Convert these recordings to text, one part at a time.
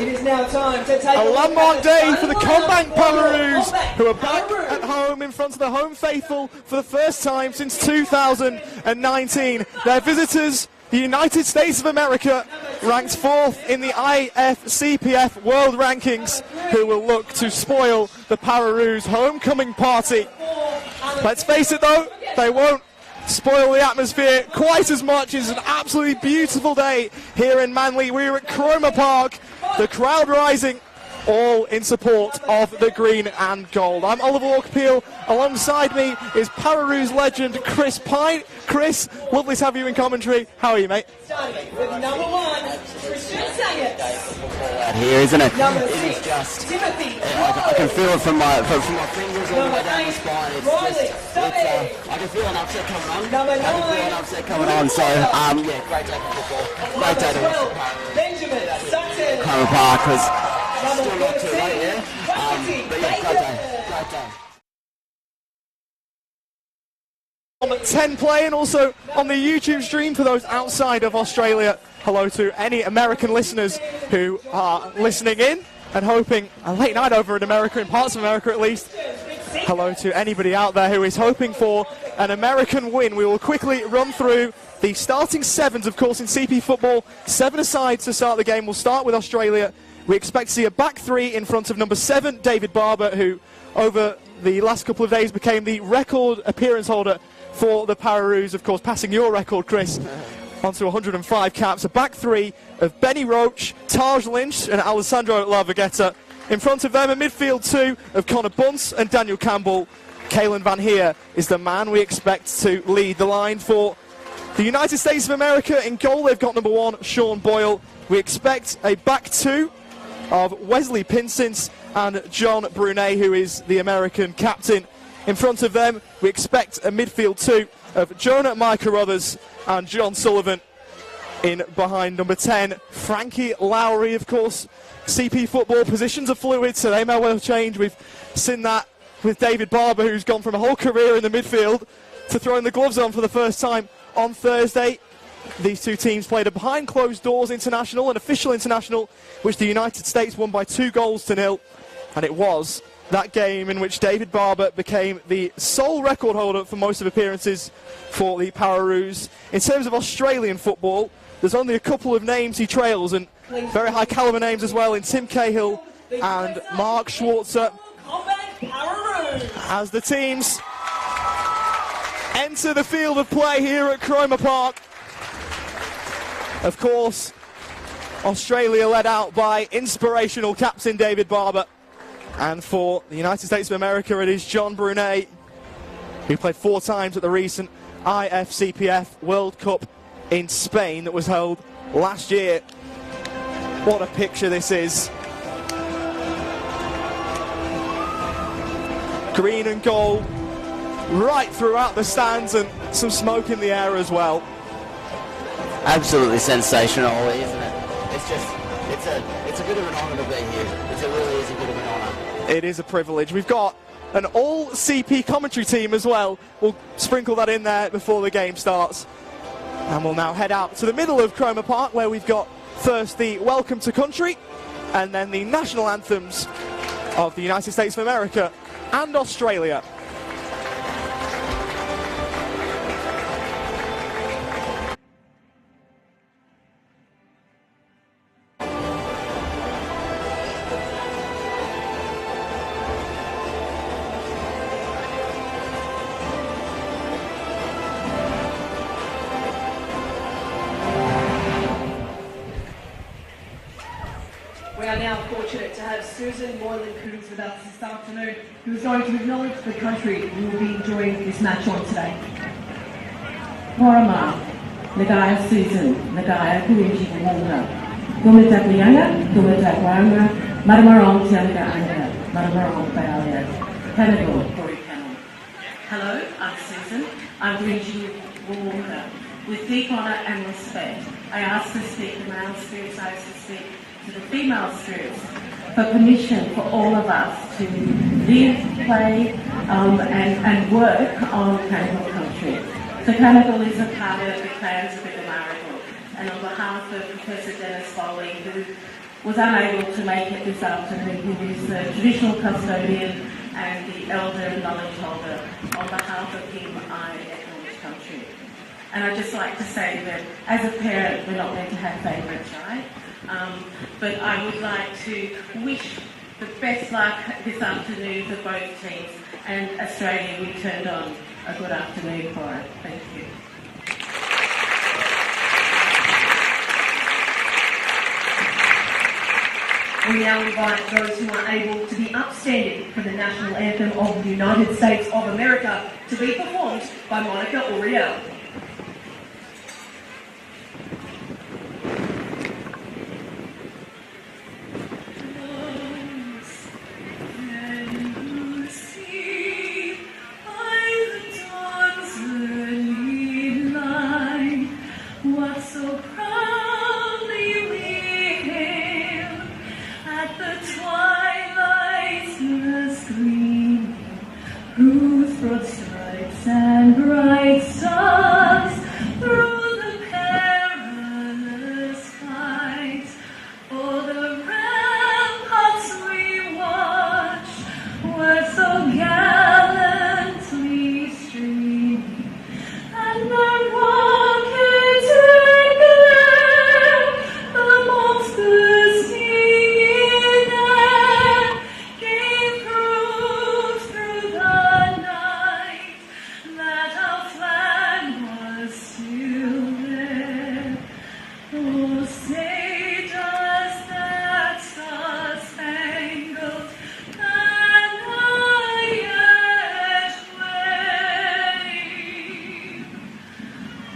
It is now time to take a landmark day for the CommBank Pararoos, who are back at home in front of the home faithful for the first time since 2019. Their visitors, the United States of America, ranked 4th in the IFCPF World Rankings, who will look to spoil the Pararoos' homecoming party. Let's face it though, they won't spoil the atmosphere quite as much. It's an absolutely beautiful day here in Manly. We're at Cromer Park, the crowd rising, all in support of the green and gold. I'm Oliver Walker-Peel. Alongside me is Pararoos legend Chris Pine. Chris, lovely to have you in commentary. How are you, mate? Starting with number 1, Christian Sayers. Here, isn't it? Number It 6, is just. Timothy. I can feel it from my fingers all the Number way down the 8, spine. It's Riley. just, I can feel an upset coming on. Number I can feel 9, an upset coming on. So, yeah, great day for football. Great day to watch the 12, Benjamin Sutton. Cromer Park, because Number still not too 13, late, yeah. But yeah, great day. Great day. On 10 play and also on the YouTube stream for those outside of Australia. Hello to any American listeners who are listening in and hoping a late night over in America, in parts of America at least. Hello to anybody out there who is hoping for an American win. We will quickly run through the starting sevens, of course, in CP football. 7 aside to start the game. We'll start with Australia. We expect to see a back 3 in front of number 7, David Barber, who over the last couple of days became the record appearance holder for the Pararoos, of course, passing your record, Chris, onto 105 caps. A back 3 of Benny Roach, Taj Lynch and Alessandro Lavagetta. In front of them, a midfield 2 of Connor Bunce and Daniel Campbell. Kalen Van Heer is the man we expect to lead the line for the United States of America. In goal, they've got number 1, Sean Boyle. We expect a back 2 of Wesley Pinsent and John Brunet, who is the American captain. In front of them, we expect a midfield 2 of Jonah Micah Carruthers and John Sullivan. In behind number 10, Frankie Lowry, of course. CP football positions are fluid, so they may well change. We've seen that with David Barber, who's gone from a whole career in the midfield to throwing the gloves on for the first time on Thursday. These two teams played a behind closed doors international, an official international, which the United States won by 2-0. And it was that game in which David Barber became the sole record holder for most of appearances for the Pararoos. In terms of Australian football, there's only a couple of names he trails, and very high caliber names as well, in Tim Cahill and Mark Schwarzer, as the teams enter the field of play here at Cromer Park. Of course, Australia led out by inspirational captain David Barber. And for the United States of America, it is John Brunet, who played 4 times at the recent IFCPF World Cup in Spain that was held last year. What a picture this is. Green and gold right throughout the stands, and some smoke in the air as well. Absolutely sensational, isn't it? It's a bit of an honour to be here. It really is a bit of an honour. It is a privilege. We've got an all CP commentary team as well. We'll sprinkle that in there before the game starts. And we'll now head out to the middle of Cromer Park, where we've got first the Welcome to Country and then the national anthems of the United States of America and Australia. We are now fortunate to have Susan Moylan-Coombs with us this afternoon, who is going to acknowledge the country who will be enjoying this match on today. Warama, Nagaya Susan, Nagaya Kuinji Wonga, Gumitaklianga, Gumitakwanga, Maramarong Tianga Anga, Maramarong Bayalia, Panadol, Cory Panel. Hello, I'm Susan. I'm Kuinji Wonga. With deep honour and respect, I ask to speak the male spirits, I ask to speak to the female spirits for permission for all of us to live, play and work on Cannibal country. So Cannibal is a part of the clans of the Pararoos, and on behalf of Professor Dennis Foley, who was unable to make it this afternoon. He is the traditional custodian and the elder knowledge holder. On behalf of him, I acknowledge country. And I'd just like to say that as a parent, we're not meant to have favourites, right? But I would like to wish the best luck this afternoon for both teams, and Australia, we turned on a good afternoon for it. Thank you. We now invite those who are able to be upstanding for the national anthem of the United States of America to be performed by Monica Uriel. Whose broad stripes and bright stars through the perilous fight, all the ramparts we watched were so gallantly streaming, and the rockets and glare, the monsters singing there, gave proof through the night that our flag was still there. Oh, say does that star-spangled banner yet wave?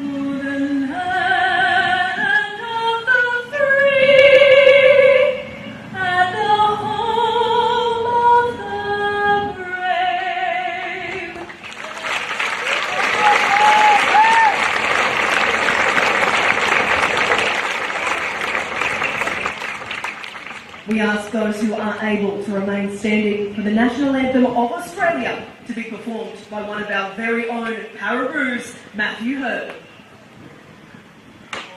Oh, the land of the free and the home of the brave. We ask those who are able to remain standing for the national anthem of Australia to be performed by one of our very own Pararoos, Matthew Hurd.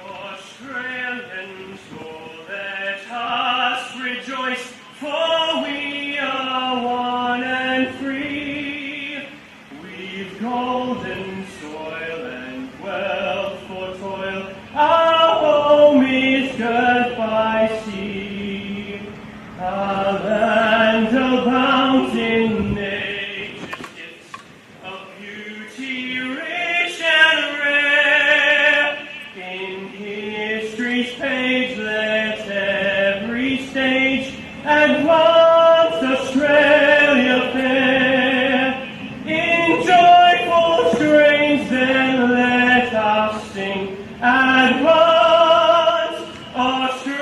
Australians, oh, let us rejoice, for we are one and free. We've golden soil and wealth for toil. Our home is girt by sea. A land abounding nature's gifts of beauty rich and rare. In history's page let every stage advance Australia fair. In joyful strains then let us sing, advance Australia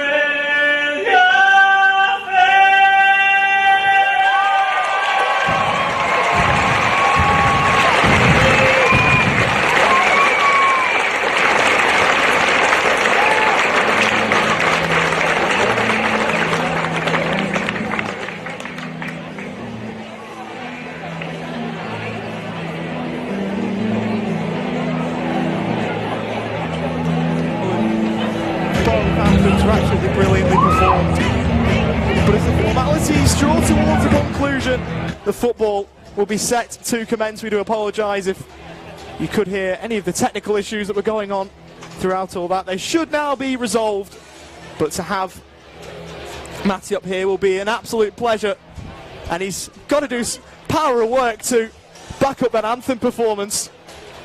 Both anthems were absolutely brilliantly performed. But as the formalities draw towards a conclusion, the football will be set to commence. We do apologise if you could hear any of the technical issues that were going on throughout all that. They should now be resolved, but to have Matty up here will be an absolute pleasure, and he's got to do power of work to back up that anthem performance,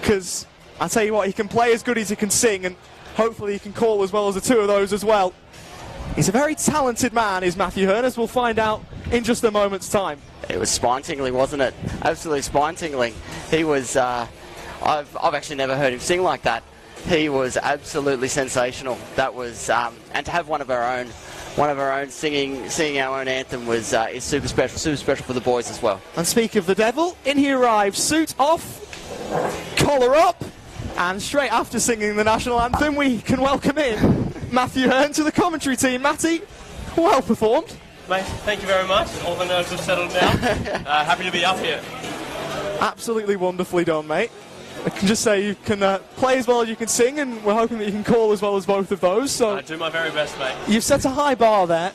because I tell you what, he can play as good as he can sing, and hopefully he can call as well as the two of those as well. He's a very talented man, is Matthew Hurd, as we'll find out in just a moment's time. It was spine-tingling, wasn't it? Absolutely spine-tingling. He was, I've actually never heard him sing like that. He was absolutely sensational. That was, and to have one of our own singing our own anthem was is super special for the boys as well. And speak of the devil, in he arrives, suit off, collar up, and straight after singing the national anthem, we can welcome in Matthew Hurd to the commentary team. Matty, well performed. Mate, thank you very much. All the nerves have settled now. Happy to be up here. Absolutely wonderfully done, mate. I can just say you can play as well as you can sing, and we're hoping that you can call as well as both of those. So I do my very best, mate. you've set a high bar there.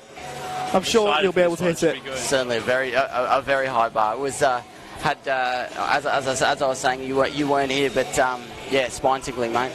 I'm sure Excited you'll be for able to this hit one. it. Should be good. Certainly a very high bar. It was as I was saying, you weren't here, but yeah, spine tickling, mate.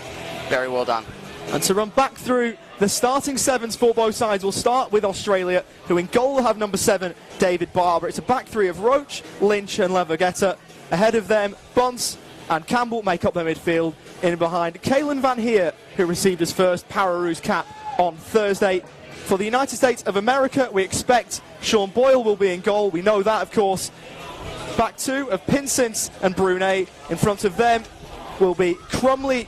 Very well done. And to run back through the starting sevens for both sides, we'll start with Australia, who in goal will have number 7, David Barber. It's a back three of Roach, Lynch and Levergetter. Ahead of them, Bunce and Campbell make up their midfield. In behind, Kalen Van Heer, who received his first Pararoos cap on Thursday. For the United States of America, we expect Sean Boyle will be in goal. We know that, of course. Back two of Pinsent and Brunet. In front of them will be Crumley,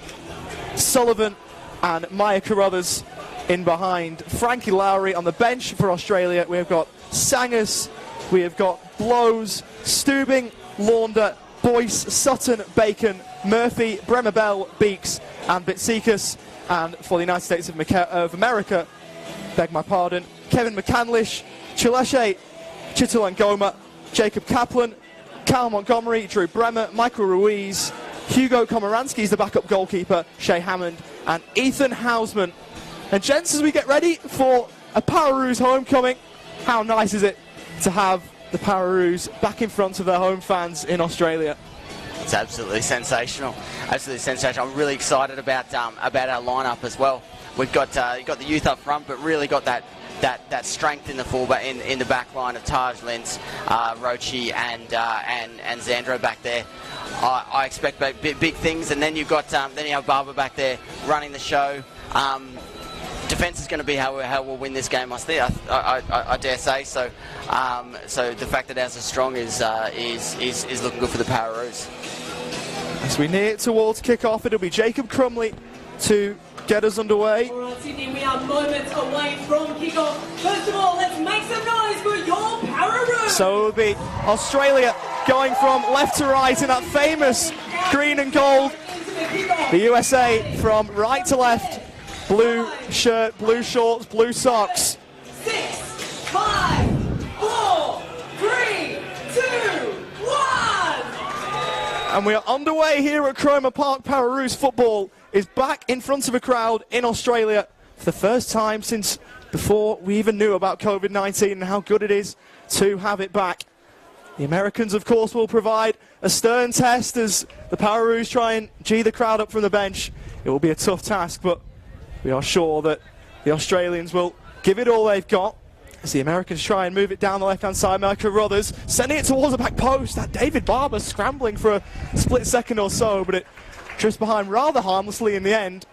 Sullivan and Maya Carruthers. In behind, Frankie Lowry. On the bench for Australia, we've got Sangers, we have got Blows, Stubing, Launder, Boyce, Sutton, Bacon, Murphy, Bremer Bell, Beeks and Bitsikas. And for the United States of America, beg my pardon, Kevin McCandlish, Chileshe, Chitulangoma, Jacob Kaplan, Cal Montgomery, Drew Bremer, Michael Ruiz, Hugo Komaranski is the backup goalkeeper, Shea Hammond and Ethan Hausman. And gents, as we get ready for a Pararoos homecoming, how nice is it to have the Pararoos back in front of their home fans in Australia? It's absolutely sensational. Absolutely sensational. I'm really excited about our lineup as well. We've got the youth up front, but really got that strength in the fullback in the back line of Taj, Lentz, Rochi and Zandro back there. I expect big things, and then you've got then you have Barber back there running the show. Defence is going to be how we'll win this game, I dare say. So, so the fact that ours is strong is looking good for the Pararoos. As we near towards kick-off, it'll be Jacob Crumley to get us underway. All right, Sydney, we are moments away from kickoff. First of all, let's make some noise for your Pararoos. So it'll be Australia going from left to right in that famous green and gold. The USA from right to left. Blue shirt, blue shorts, blue socks. 6, 5, 4, 3, 2, 1. And we are underway here at Cromer Park. Pararoos football is back in front of a crowd in Australia for the first time since before we even knew about COVID-19 and how good it is to have it back. The Americans, of course, will provide a stern test as the Pararoos try and gee the crowd up from the bench. It will be a tough task, but we are sure that the Australians will give it all they've got as the Americans try and move it down the left-hand side. Michael Carruthers sending it towards the back post. That David Barber scrambling for a split second or so, but it drifts behind rather harmlessly in the end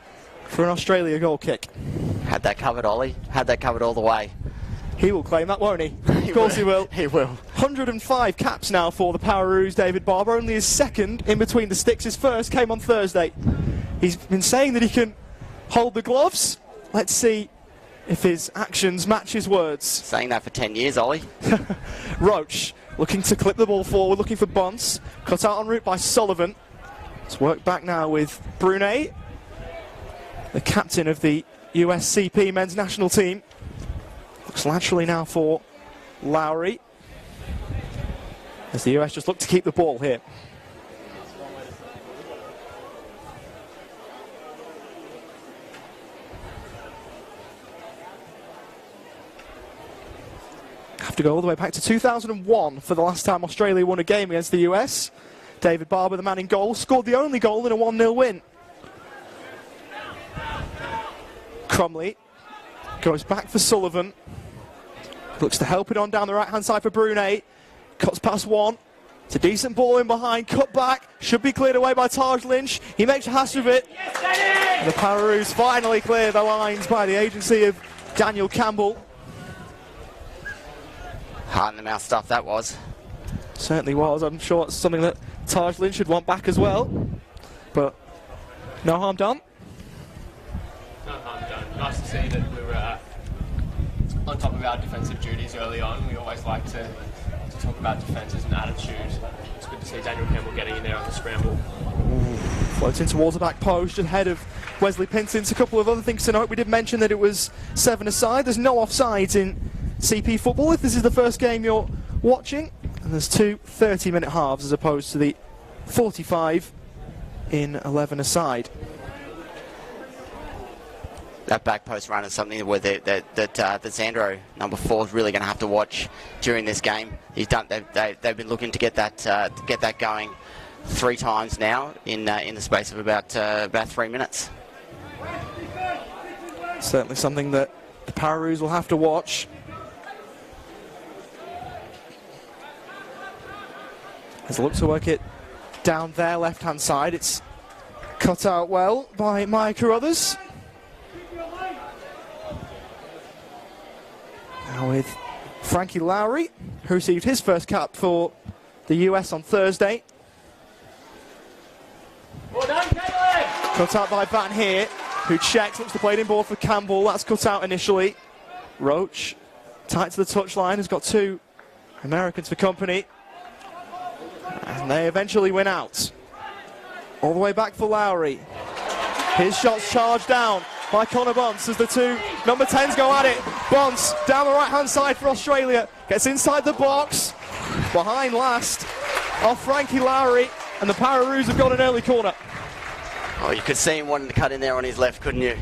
for an Australia goal kick. Had that covered, Ollie. Had that covered all the way. He will claim that, won't he? Of course he will. He will. 105 caps now for the Pararoos. David Barber, only his second in between the sticks. His first came on Thursday. He's been saying that he can hold the gloves. Let's see if his actions match his words. Saying that for 10 years, Ollie. Roach looking to clip the ball forward, looking for Bunce. Cut out en route by Sullivan. Let's work back now with Brunet, the captain of the USCP men's national team. Looks laterally now for Lowry, as the US just look to keep the ball here. Have to go all the way back to 2001 for the last time Australia won a game against the US. David Barber, the man in goal, scored the only goal in a 1-0 win. Crumley goes back for Sullivan. Looks to help it on down the right-hand side for Brunet. Cuts past one. It's a decent ball in behind. Cut back. Should be cleared away by Taj Lynch. He makes a hash of it. And the Pararoos finally clear the lines by the agency of Daniel Campbell. Heart in the mouth stuff that was. Certainly was. I'm sure it's something that Taj Lynch should want back as well. But no harm done. No harm done. Nice to see that we were on top of our defensive duties early on. We always like to talk about defence as an attitude. It's good to see Daniel Campbell getting in there on the scramble. Floats in towards the back post, just ahead of Wesley Pinsent. A couple of other things to note. We did mention that it was 7-a-side. There's no offsides in CP football if this is the first game you're watching. And there's two 30-minute halves as opposed to the 45 in 11-a-side. that back post run is something where that Xandro, number 4, is really going to have to watch during this game. They've been looking to get that going 3 times now in the space of about 3 minutes. Certainly something that the Pararoos will have to watch. As they look to work it down their left-hand side, it's cut out well by Maya Carruthers. Now with Frankie Lowry, who received his first cap for the US on Thursday. Well done, Caleb! Cut out by Van Heer, who checks, looks to play it in ball for Campbell. That's cut out initially. Roach, tight to the touchline, has got 2 Americans for company. And they eventually win out. All the way back for Lowry. His shot's charged down by Connor Bunce as the 2 number 10s go at it. Bunce down the right-hand side for Australia. Gets inside the box. Behind last off Frankie Lowry. And the Pararoos have got an early corner. Oh, you could see him wanting to cut in there on his left, couldn't you?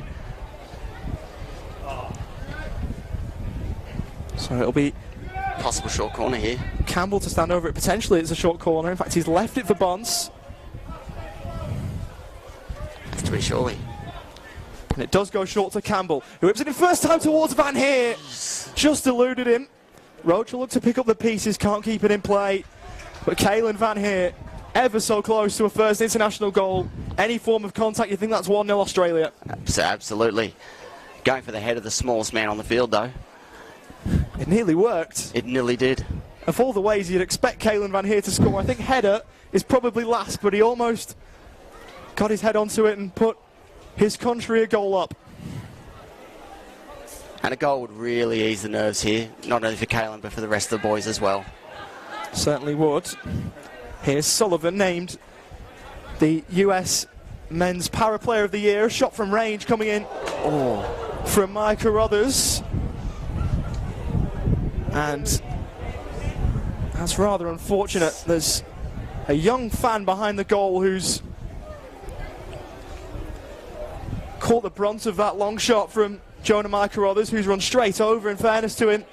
So it'll be Possible short corner here. Campbell to stand over it. Potentially it's a short corner. In fact, he's left it for Bunce. Has to be surely. And it does go short to Campbell, who whips it in first time towards Van Heer. Just eluded him. Roach will look to pick up the pieces, can't keep it in play. But Caelan Van Heer, ever so close to a first international goal. Any form of contact, you think that's 1-0 Australia. Absolutely. Going for the head of the smallest man on the field, though. It nearly worked. It nearly did. Of all the ways you'd expect Caelan Van Heer to score, I think header is probably last, but he almost got his head onto it and put his country a goal up. And a goal would really ease the nerves here, not only for Caelan, but for the rest of the boys as well. Certainly would. Here's Sullivan, named the US Men's Para Player of the Year. A shot from range coming in from Maya Carruthers. And that's rather unfortunate. There's a young fan behind the goal who's caught the brunt of that long shot from Jonah Maya Carruthers, who's run straight over, in fairness to him.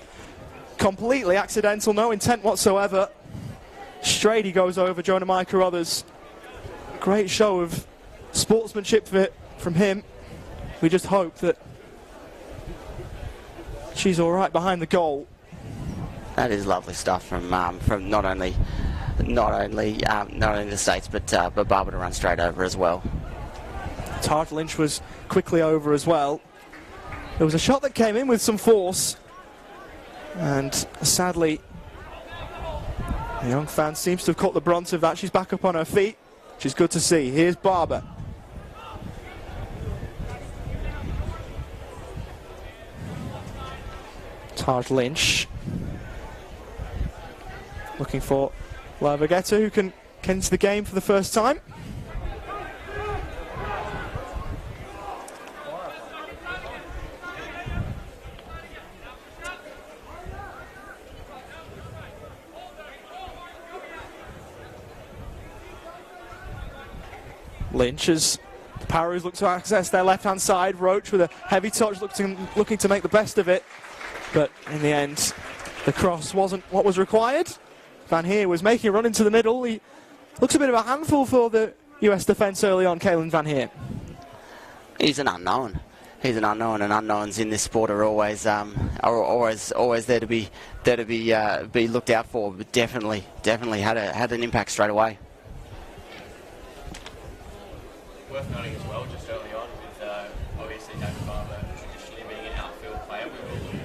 Completely accidental, no intent whatsoever. Straight he goes over Jonah Maya Carruthers. Great show of sportsmanship from him. We just hope that she's all right behind the goal. That is lovely stuff from not only the States, but Barber to run straight over as well. Tart Lynch was quickly over as well. There was a shot that came in with some force, and sadly the young fan seems to have caught the brunt of that. She's back up on her feet, which is good to see. Here's Barber. Tart Lynch looking for Lavagetta, who can get into the game for the first time. Lynch, as the Pararoos look to access their left-hand side. Roach with a heavy touch, looking to make the best of it. But in the end, the cross wasn't what was required. Van Heer was making a run into the middle. He looks a bit of a handful for the US defence early on, Caelan Van Heer. He's an unknown. He's an unknown, and unknowns in this sport are always there to be looked out for. But definitely had an impact straight away. Worth noting as well, just early on, with obviously David Barber traditionally being an outfield player, we will look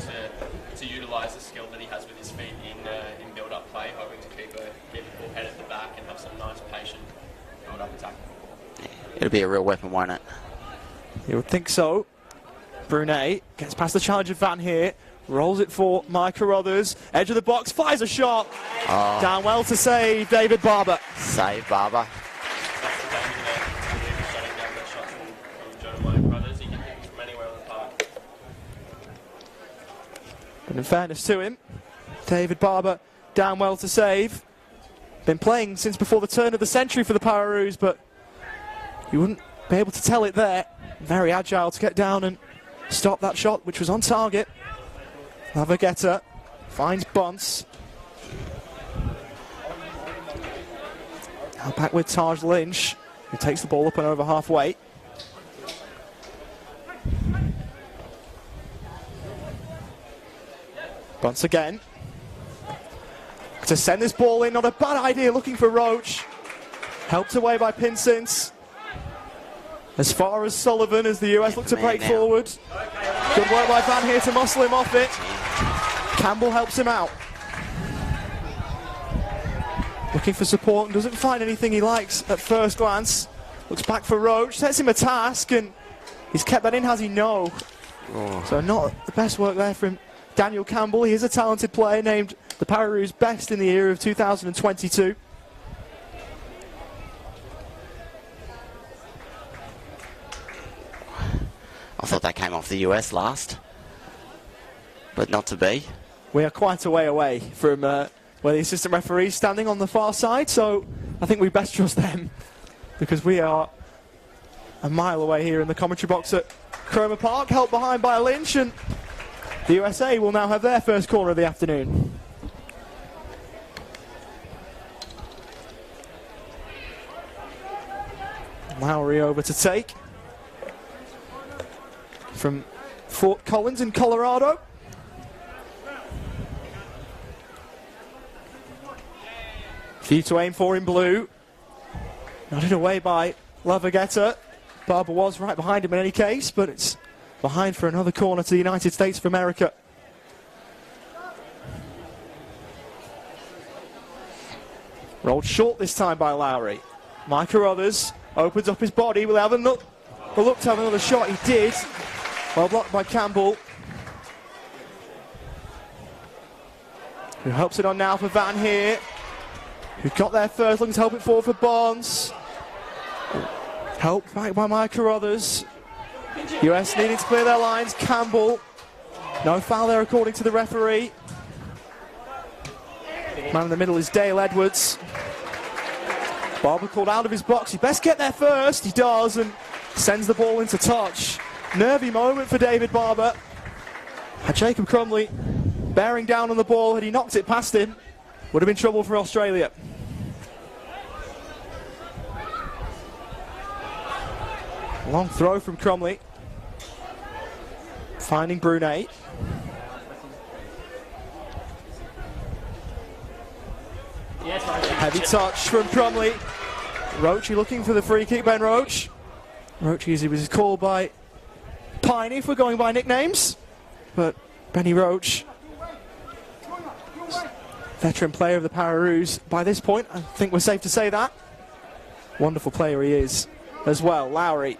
to utilise the skill that he has with his feet in build-up play, hoping to keep the ball head at the back and have some nice, patient build-up attacking football. It'll be a real weapon, won't it? You would think so. Brunet gets past the challenge of Van Heer, rolls it for Maya Carruthers, edge of the box, fires a shot. Down well to save David Barber. Save Barber. But in fairness to him, David Barber down well to save. Been playing since before the turn of the century for the Pararoos, but you wouldn't be able to tell it there. Very agile to get down and stop that shot, which was on target. Lavagetta finds Bunce. Now back with Taj Lynch, who takes the ball up and over halfway. Bunce again. To send this ball in, not a bad idea, looking for Roach. Helped away by Pinsent. As far as Sullivan as the US look to break forward. Good work by Van here to muscle him off it. Campbell helps him out. Looking for support and doesn't find anything he likes at first glance. Looks back for Roach, sets him a task, and he's kept that in, has he? No. So not the best work there from Daniel Campbell. He is a talented player, named the Pararoos best in the year of 2022. I thought that came off the US last, but not to be. We are quite a way away from where the assistant referee is standing on the far side, so I think we best trust them, because we are a mile away here in the commentary box at Cromer Park, helped behind by Lynch, and the USA will now have their first corner of the afternoon. Lowry over to take from Fort Collins in Colorado. Few to aim for in blue. Nodded away by Lavagetta. Barber was right behind him in any case, but it's behind for another corner to the United States of America. Rolled short this time by Lowry. Mike Carruthers opens up his body. Will have a look to have another shot. He did. Well blocked by Campbell, who helps it on now for Van here, who got there first, looking to help it forward for Barnes. Helped back by Mike Carruthers. US needing to clear their lines. Campbell, no foul there according to the referee. Man in the middle is Dale Edwards. Barber called out of his box. He best get there first. He does, and sends the ball into touch. Nervy moment for David Barber. Had Jacob Crumley bearing down on the ball. Had he knocked it past him, would have been trouble for Australia. Long throw from Crumley. Finding Brunet. Heavy touch from Crumley. Roachy looking for the free kick, Ben Roach. Roachy, as he was called by Piney, if we're going by nicknames. But Benny Roach, veteran player of the Pararoos by this point, I think we're safe to say that. Wonderful player he is as well. Lowry.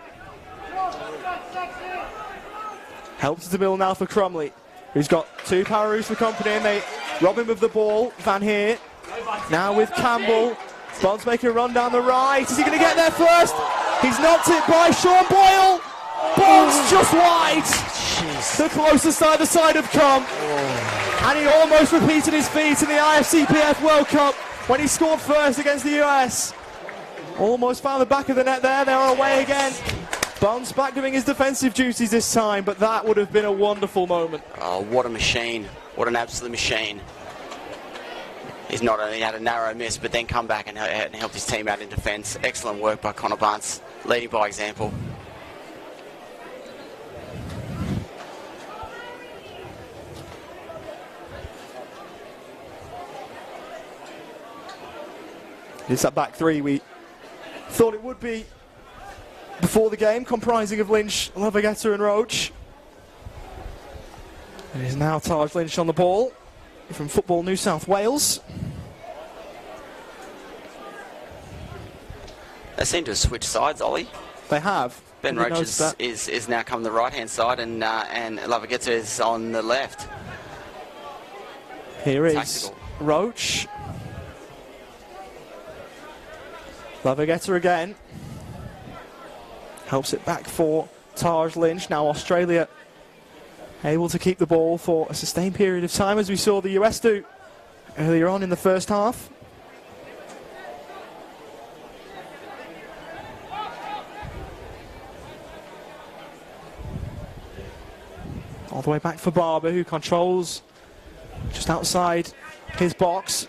Helps to middle now for Crumley, who's got two Pararoos for company, and they rob him of the ball. Van here. Now with Campbell. Bonds making a run down the right. Is he going to get there first? He's knocked it by Sean Boyle. Bonds just wide. The closest either side have come. And he almost repeated his feat in the IFCPF World Cup when he scored first against the US. Almost found the back of the net there. They're away again. Bonds back doing his defensive duties this time, but that would have been a wonderful moment. Oh, what a machine. What an absolute machine. He's not only had a narrow miss, but then come back and helped his team out in defence. Excellent work by Connor Bunce, leading by example. It's that back three we thought it would be before the game, comprising of Lynch, Lavagetta and Roach. It is now Taj Lynch on the ball from Football New South Wales. They seem to have switched sides, Ollie. They have. Ben Roach is now come the right-hand side, and Lavagetta is on the left. Here is Tactical. Roach. Lavagetta again. Helps it back for Taj Lynch. Now Australia able to keep the ball for a sustained period of time, as we saw the US do earlier on in the first half. All the way back for Barber, who controls just outside his box.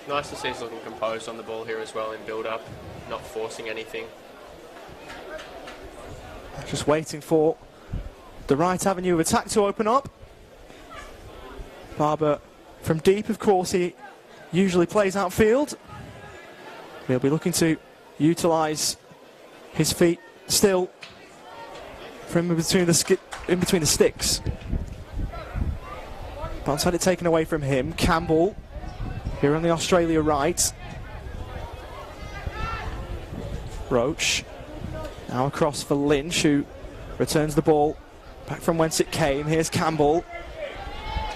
Nice to see he's looking composed on the ball here as well in build-up, not forcing anything. Just waiting for the right avenue of attack to open up. Barber from deep, of course, he usually plays outfield. He'll be looking to utilise his feet still from in between the sticks. Bounce had it taken away from him. Campbell here on the Australia right. Roach now across for Lynch, who returns the ball back from whence it came. Here's Campbell.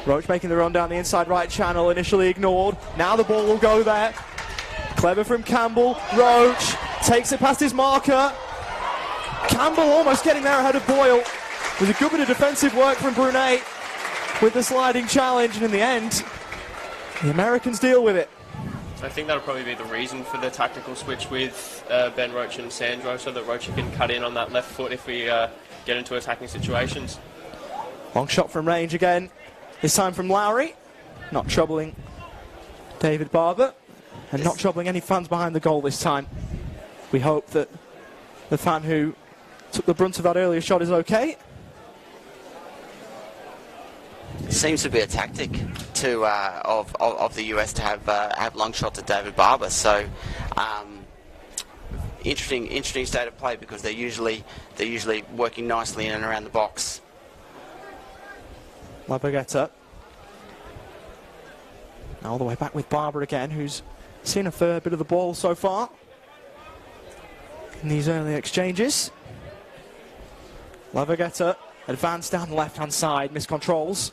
Roach making the run down the inside right channel, initially ignored. Now the ball will go there. Clever from Campbell. Roach takes it past his marker. Campbell almost getting there ahead of Boyle. There's a good bit of defensive work from Brunet with the sliding challenge, and in the end, the Americans deal with it. I think that'll probably be the reason for the tactical switch with Ben Roach and Sandro, so that Roach can cut in on that left foot if we get into attacking situations. Long shot from range again. This time from Lowry. Not troubling David Barber. And not troubling any fans behind the goal this time. We hope that the fan who took the brunt of that earlier shot is okay. Seems to be a tactic to of the US to have long shots at David Barber. So interesting state of play, because they're usually working nicely in and around the box. Labagetta. Now all the way back with Barber again, who's seen a fair bit of the ball so far in these early exchanges. Labagetta advanced down the left-hand side, miscontrols.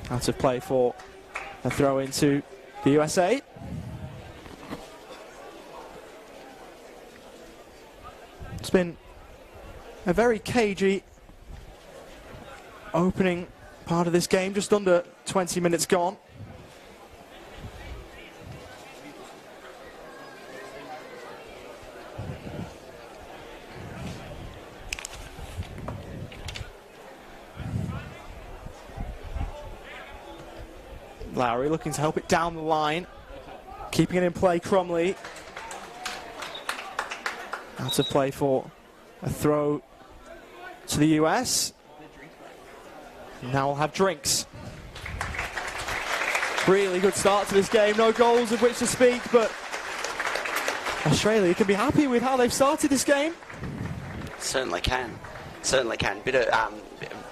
Out of play for a throw into the USA. It's been a very cagey opening part of this game, just under 20 minutes gone. Lowry looking to help it down the line, keeping it in play. Crumley out of play for a throw to the US. Now we'll have drinks. Really good start to this game. No goals of which to speak, but Australia can be happy with how they've started this game. Certainly can. Certainly can. Bit of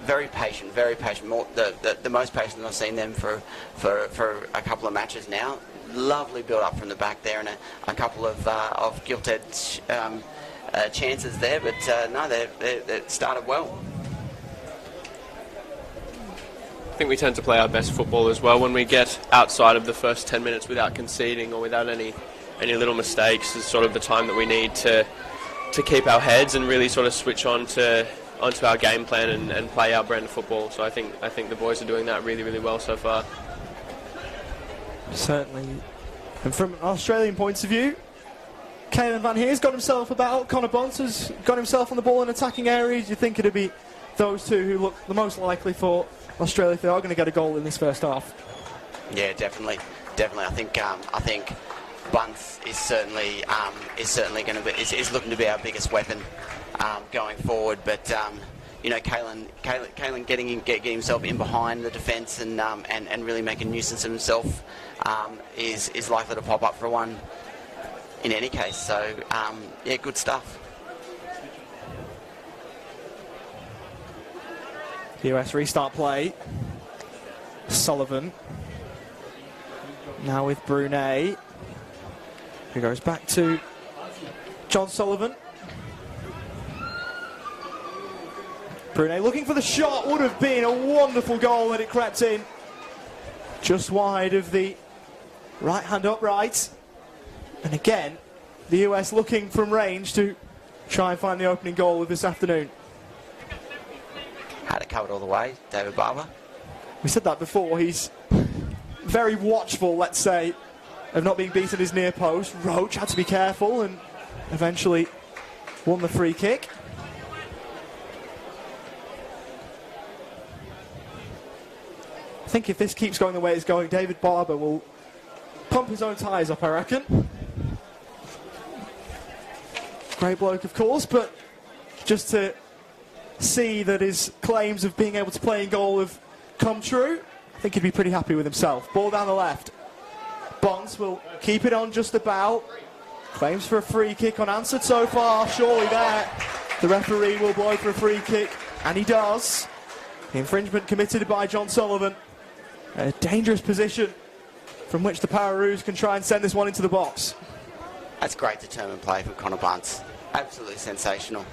very patient. More the most patient I've seen them for a couple of matches now. Lovely build up from the back there, and a couple of gilt-edged chances there, but no, they started well. I think we tend to play our best football as well when we get outside of the first 10 minutes without conceding or without any little mistakes. Is sort of the time that we need to keep our heads and really sort of switch onto our game plan and play our brand of football. So I think the boys are doing that really, really well so far. Certainly. And from an Australian point of view, Caelan Van Heer's got himself about. Connor Bunce has got himself on the ball in attacking areas. You think it'd be those two who look the most likely for Australia if they are going to get a goal in this first half? Yeah, definitely. I think Bunce is certainly going to be is looking to be our biggest weapon going forward. But you know, Caelan getting himself in behind the defence and really making a nuisance of himself is likely to pop up for one in any case. So yeah, good stuff. US restart play. Sullivan. Now with Brunet. Who goes back to John Sullivan. Brunet looking for the shot. Would have been a wonderful goal had it crept in. Just wide of the right hand upright. And again, the US looking from range to try and find the opening goal of this afternoon. Had it covered all the way, David Barber. We said that before. He's very watchful, let's say, of not being beaten his near post. Roach had to be careful and eventually won the free kick. I think if this keeps going the way it's going, David Barber will pump his own tyres up, I reckon. Great bloke, of course, but just to see that his claims of being able to play in goal have come true, I think he'd be pretty happy with himself. Ball down the left. Bonds will keep it on just about. Claims for a free kick unanswered so far. Surely there, the referee will blow for a free kick, and he does. The infringement committed by John Sullivan. A dangerous position from which the Pararoos can try and send this one into the box. That's great determined play from Connor Bunce. Absolutely sensational.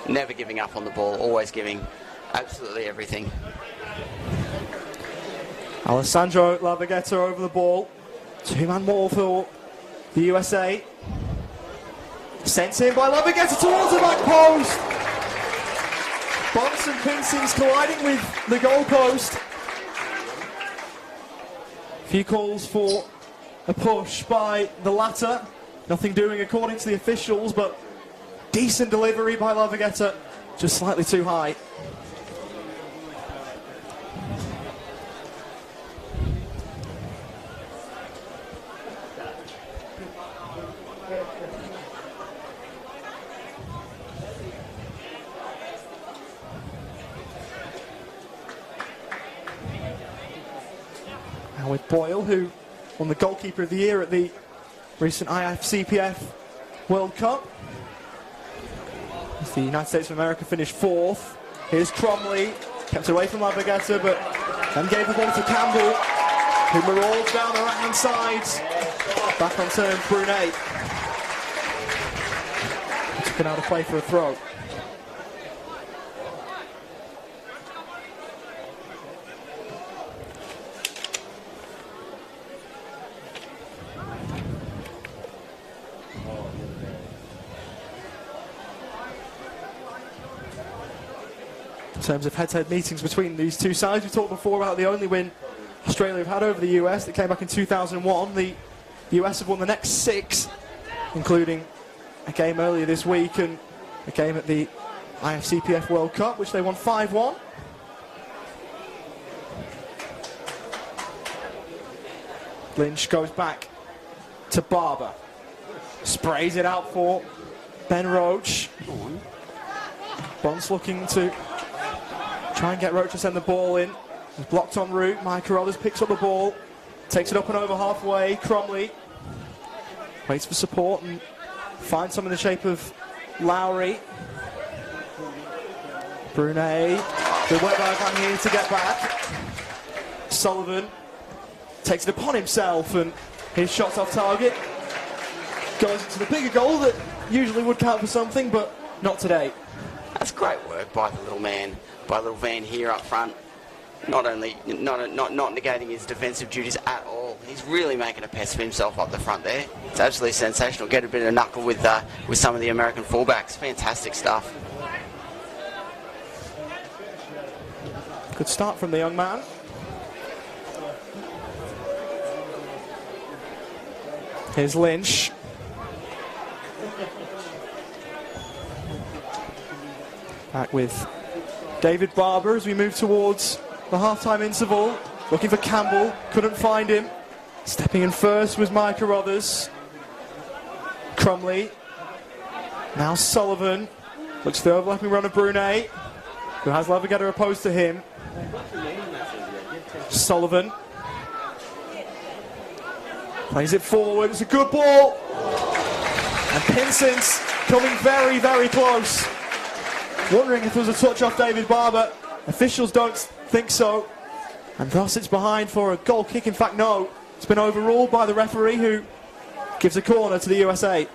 Never giving up on the ball, always giving absolutely everything. Alessandro Lavagetta over the ball. Two-man wall for the USA. Sent in by Lavagetta towards the back post. Bunce and Pinsings colliding with the goal post. Few calls for a push by the latter. Nothing doing according to the officials, but decent delivery by Lavagetta, just slightly too high. Now with Boyle, who won the goalkeeper of the year at the recent IFCPF World Cup. As the United States of America finished 4th. Here's Cromley, kept it away from Lavagetta, but then gave the ball to Campbell, who marauded down the right-hand side. Back on turn, Brunet. Took it out of play for a throw. In terms of head-to-head meetings between these two sides, we talked before about the only win Australia have had over the US that came back in 2001. The US have won the next 6, including a game earlier this week and a game at the IFCPF World Cup, which they won 5-1. Lynch goes back to Barber. Sprays it out for Ben Roach. Bonds looking to try and get Roach to send the ball in. He's blocked en route. Mike Carruthers picks up the ball, takes it up and over halfway. Cromley waits for support and finds some in the shape of Lowry. Brunet, good work by Van here to get back. Sullivan takes it upon himself and his shot's off target. Goes into the bigger goal that usually would count for something, but not today. That's great work by the little man, by little Van here up front. Not negating his defensive duties at all. He's really making a pest of himself up the front there. It's absolutely sensational. Get a bit of knuckle with some of the American fullbacks. Fantastic stuff. Good start from the young man. Here's Lynch. Back with David Barber as we move towards the half-time interval. Looking for Campbell, couldn't find him. Stepping in first was Mike Carruthers. Cromley. Now Sullivan. Looks for the overlapping run of Brunet, who has Lavagetta opposed to him. Sullivan. Plays it forward, it's a good ball. And Pinson's coming very, very close. Wondering if there was a touch off David Barber. Officials don't think so. And thus it's behind for a goal kick. In fact, no. It's been overruled by the referee, who gives a corner to the USA.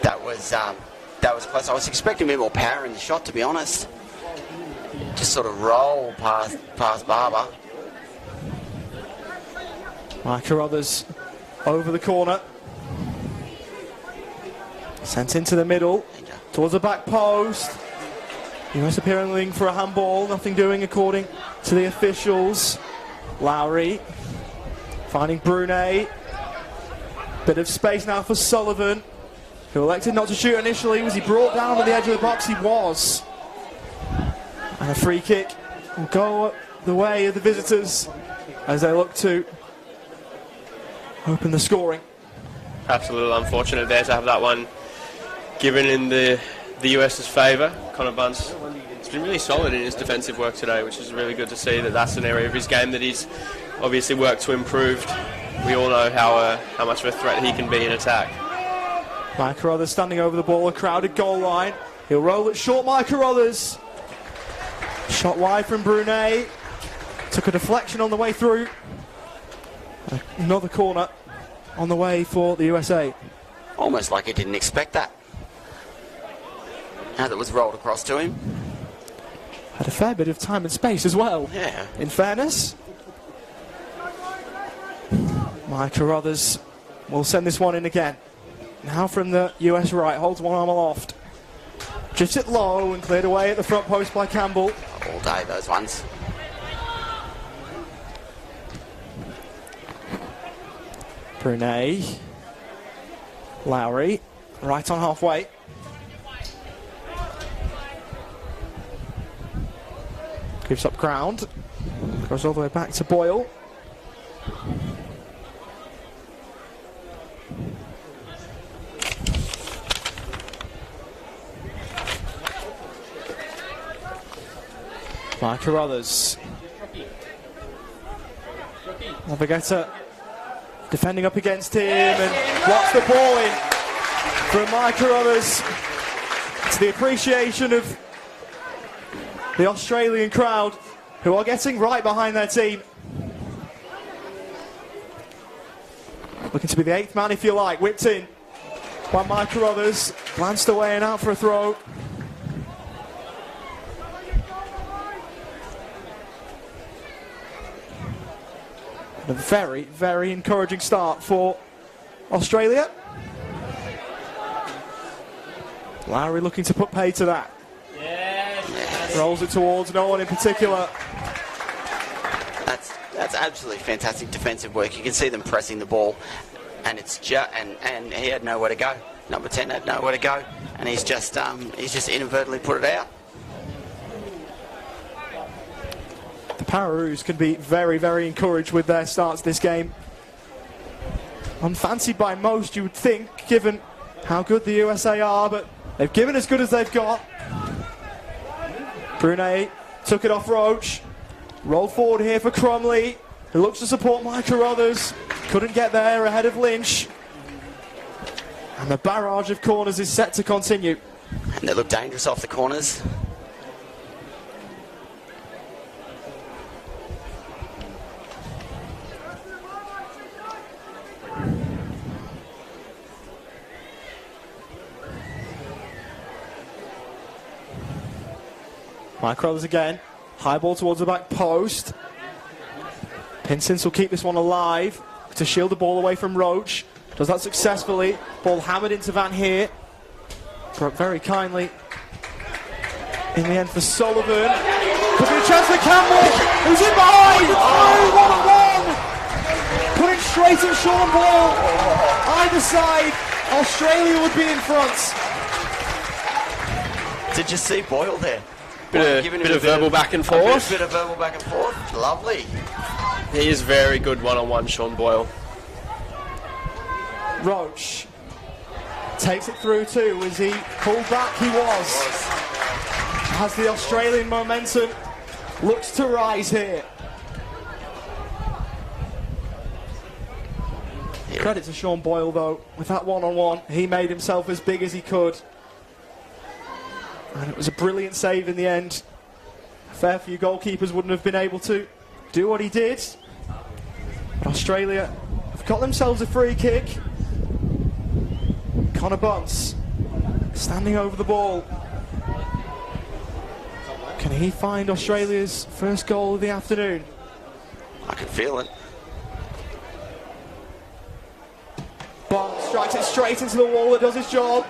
That was close. I was expecting a bit more power in the shot, to be honest. Just sort of roll past Barber. Mike Carruthers over the corner. Sent into the middle, towards the back post. US appearing for a handball, nothing doing according to the officials. Lowry finding Brunet. Bit of space now for Sullivan, who elected not to shoot initially. Was he brought down to the edge of the box? He was. And a free kick will go the way of the visitors as they look to open the scoring. Absolutely unfortunate there to have that one given in the US's favour. Connor Bunce has been really solid in his defensive work today, which is really good to see that that's an area of his game that he's obviously worked to improve. We all know how much of a threat he can be in attack. Mike Carruthers standing over the ball, a crowded goal line. He'll roll it short, Mike Carruthers. Shot wide from Brunet. Took a deflection on the way through. Another corner on the way for the USA. Almost like he didn't expect that. Now that was rolled across to him. Had a fair bit of time and space as well. Yeah. In fairness. Mike Carruthers will send this one in again. Now from the US right, holds one arm aloft. Drifts it low and cleared away at the front post by Campbell. All day, those ones. Brunet. Lowry. Right on halfway. Gives up ground. Goes all the way back to Boyle. Mike Carruthers. Navigator defending up against him and blocks the ball in from Mike Carruthers. To the appreciation of the Australian crowd, who are getting right behind their team. Looking to be the eighth man, if you like. Whipped in by Mike Carruthers. Glanced away and out for a throw. A very, very encouraging start for Australia. Lowry looking to put pay to that. Yes. Rolls it towards no one in particular. That's absolutely fantastic defensive work. You can see them pressing the ball, and it's and he had nowhere to go. Number 10 had nowhere to go, and he's just inadvertently put it out. The Pararoos can be very, very encouraged with their starts this game. Unfancied by most, you would think, given how good the USA are, but they've given as good as they've got. Brunet took it off Roach. Rolled forward here for Crumley, who looks to support Mike Carruthers. Couldn't get there ahead of Lynch. And the barrage of corners is set to continue. And they look dangerous off the corners. Mike Carruthers again. High ball towards the back post. Pinsons will keep this one alive to shield the ball away from Roach. Does that successfully. Ball hammered into Van Heer. Broke very kindly in the end for Sullivan. Could be a chance for Campbell, who's in behind. Oh, 1-on-1. Put it straight in Sean Ball. Either side, Australia would be in front. Did you see Boyle there? Bit of verbal back and forth. Bit of verbal back and forth. Lovely. He is very good one-on-one, Sean Boyle. Roach takes it through too. Was he pulled back? He was. Has the Australian momentum. Looks to rise here. Credit to Sean Boyle though. With that one-on-one, he made himself as big as he could. And it was a brilliant save in the end. A fair few goalkeepers wouldn't have been able to do what he did. But Australia have got themselves a free kick. Connor Bunce standing over the ball. Can he find Australia's first goal of the afternoon? I can feel it. Bunce strikes it straight into the wall that does his job.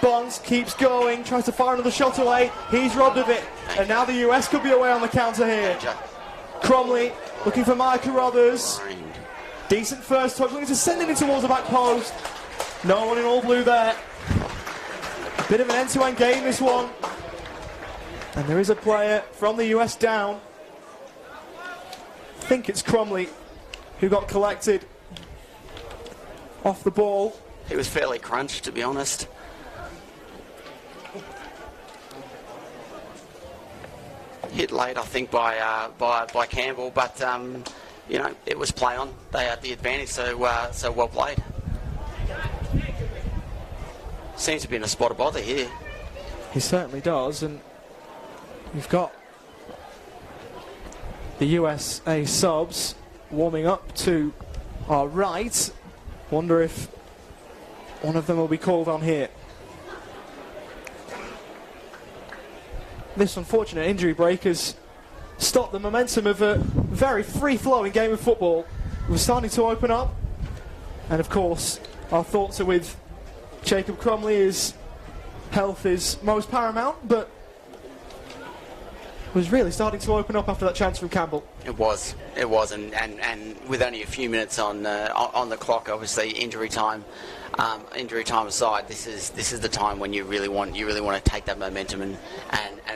Bunce keeps going, tries to fire another shot away. He's robbed of it. And now the US could be away on the counter here. Cromley looking for Micah Rothers. Decent first touch, looking to send it in towards the back post. No one in all blue there. Bit of an end-to-end game, this one. And there is a player from the US down. I think it's Cromley who got collected off the ball. He was fairly crunched, to be honest. Hit late, I think, by Campbell, but you know, it was play on. They had the advantage, so well played. Seems to be in a spot of bother here. He certainly does, and you've got the USA subs warming up to our right. Wonder if one of them will be called on here. This unfortunate injury break has stopped the momentum of a very free-flowing game of football. We're starting to open up, and of course our thoughts are with Jacob Cromley. His health is most paramount, but was really starting to open up after that chance from Campbell. It was, and with only a few minutes on the clock, obviously injury time aside, this is the time when you really want to take that momentum and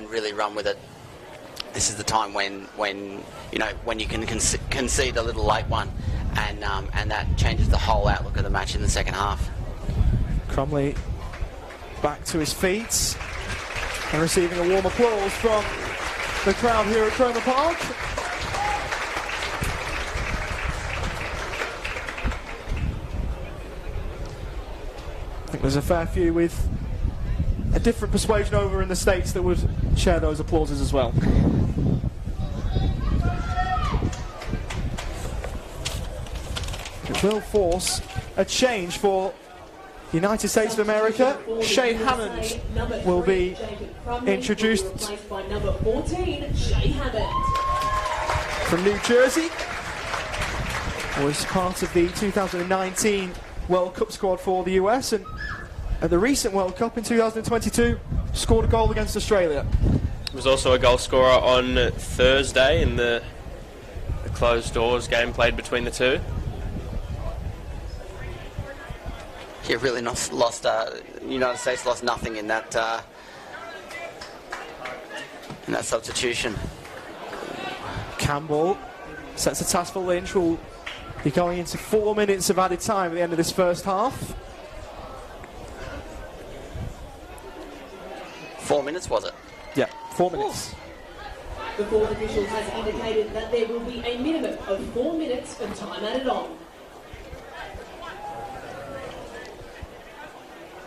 really run with it. This is the time when you can concede a little late one, and that changes the whole outlook of the match in the second half. Cromley back to his feet and receiving a warm applause from the crowd here at Cromer Park. I think there's a fair few with a different persuasion over in the States that would share those applauses as well. It will force a change for the United States of America. Shay Hammond will be introduced from New Jersey. Was part of the 2019 World Cup squad for the US, and at the recent World Cup in 2022 scored a goal against Australia. He was also a goal scorer on Thursday in the closed doors game played between the two. Yeah, really lost. United States lost nothing in that substitution. Campbell sets a task for Lynch, who will be going into 4 minutes of added time at the end of this first half. 4 minutes, was it? Yeah, 4 minutes. The fourth official has indicated that there will be a minimum of 4 minutes of time added on.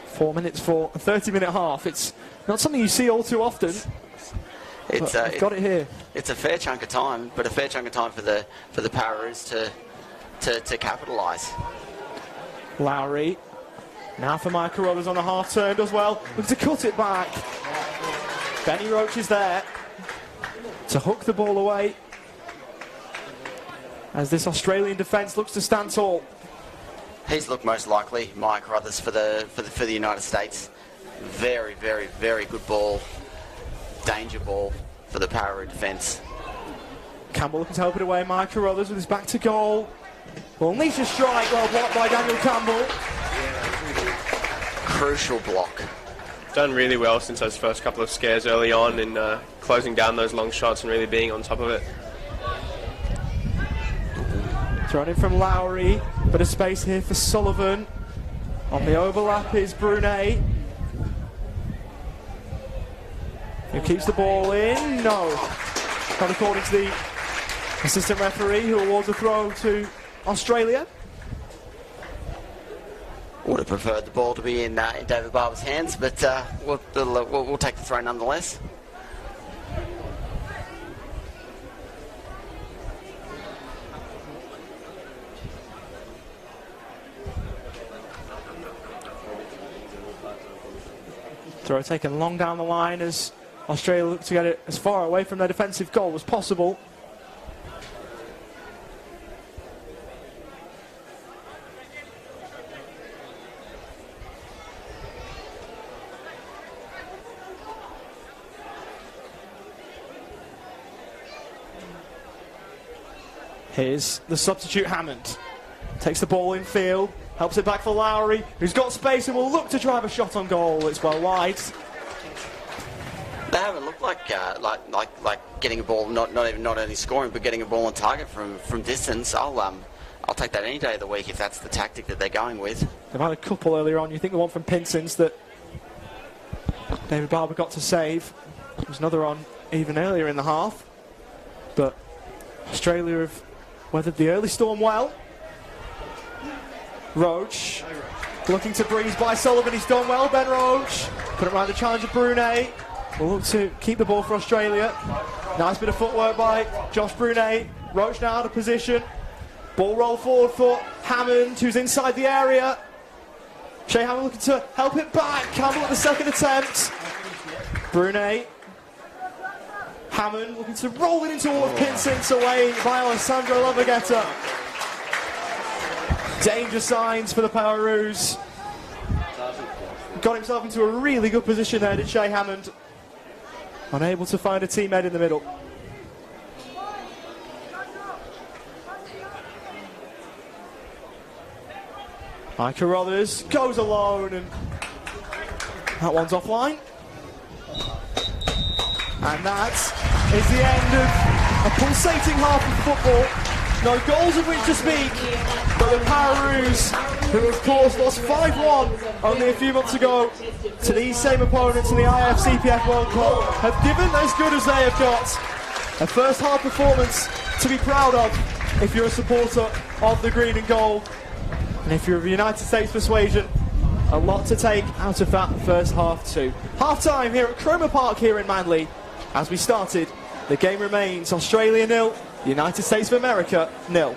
4 minutes for a 30-minute half. It's not something you see all too often. It's got it here. It's a fair chunk of time, but a fair chunk of time for the Pararoos to capitalise. Lowry now for Micah Rothers on a half turn as well. Looking to cut it back. Benny Roach is there to hook the ball away as this Australian defence looks to stand tall. He's looked most likely, Mike Rothers, for the United States. Very, very, very good ball. Danger ball for the Pararoos defence. Campbell looking to help it away. Micah Rothers with his back to goal. Will unleash a strike, well blocked by Daniel Campbell. Crucial block. Done really well since those first couple of scares early on in closing down those long shots and really being on top of it. Thrown in from Lowry, bit of space here for Sullivan. On the overlap is Brunet, who keeps the ball in. No, not according to the assistant referee, who awards a throw to Australia. Would have preferred the ball to be in David Barber's hands, but we'll take the throw nonetheless. Throw taken long down the line as Australia look to get it as far away from their defensive goal as possible. Here's the substitute Hammond. Takes the ball in field, helps it back for Lowry, who's got space and will look to drive a shot on goal. It's well wide. They haven't looked like getting a ball, not only scoring, but getting a ball on target from distance. I'll take that any day of the week if that's the tactic that they're going with. They've had a couple earlier on. You think the one from Pinson's that David Barber got to save. There was another on even earlier in the half. But Australia have weathered the early storm well. Roach looking to breeze by Sullivan. He's done well. Ben Roach put it around the challenger Brunet. Will look to keep the ball for Australia. Nice bit of footwork by Josh Brunet. Roach now out of position. Ball roll forward for Hammond, who's inside the area. Shea Hammond looking to help it back. Campbell at the second attempt. Brunet. Hammond looking to roll it in towards Pinson's, away by Alessandro Lavagetta. Danger signs for the Pararoos. Got himself into a really good position there, did Shea Hammond. Unable to find a teammate in the middle. Mike Carruthers goes alone, and that one's offline. And that is the end of a pulsating half of football. No goals of which to speak, but the Pararoos, who of course lost 5-1 only a few months ago to these same opponents in the IFCPF World Cup, have given as good as they have got. A first half performance to be proud of if you're a supporter of the green and gold. And if you're of United States persuasion, a lot to take out of that first half too. Half time here at Cromer Park here in Manly. As we started, the game remains Australia 0, United States of America 0.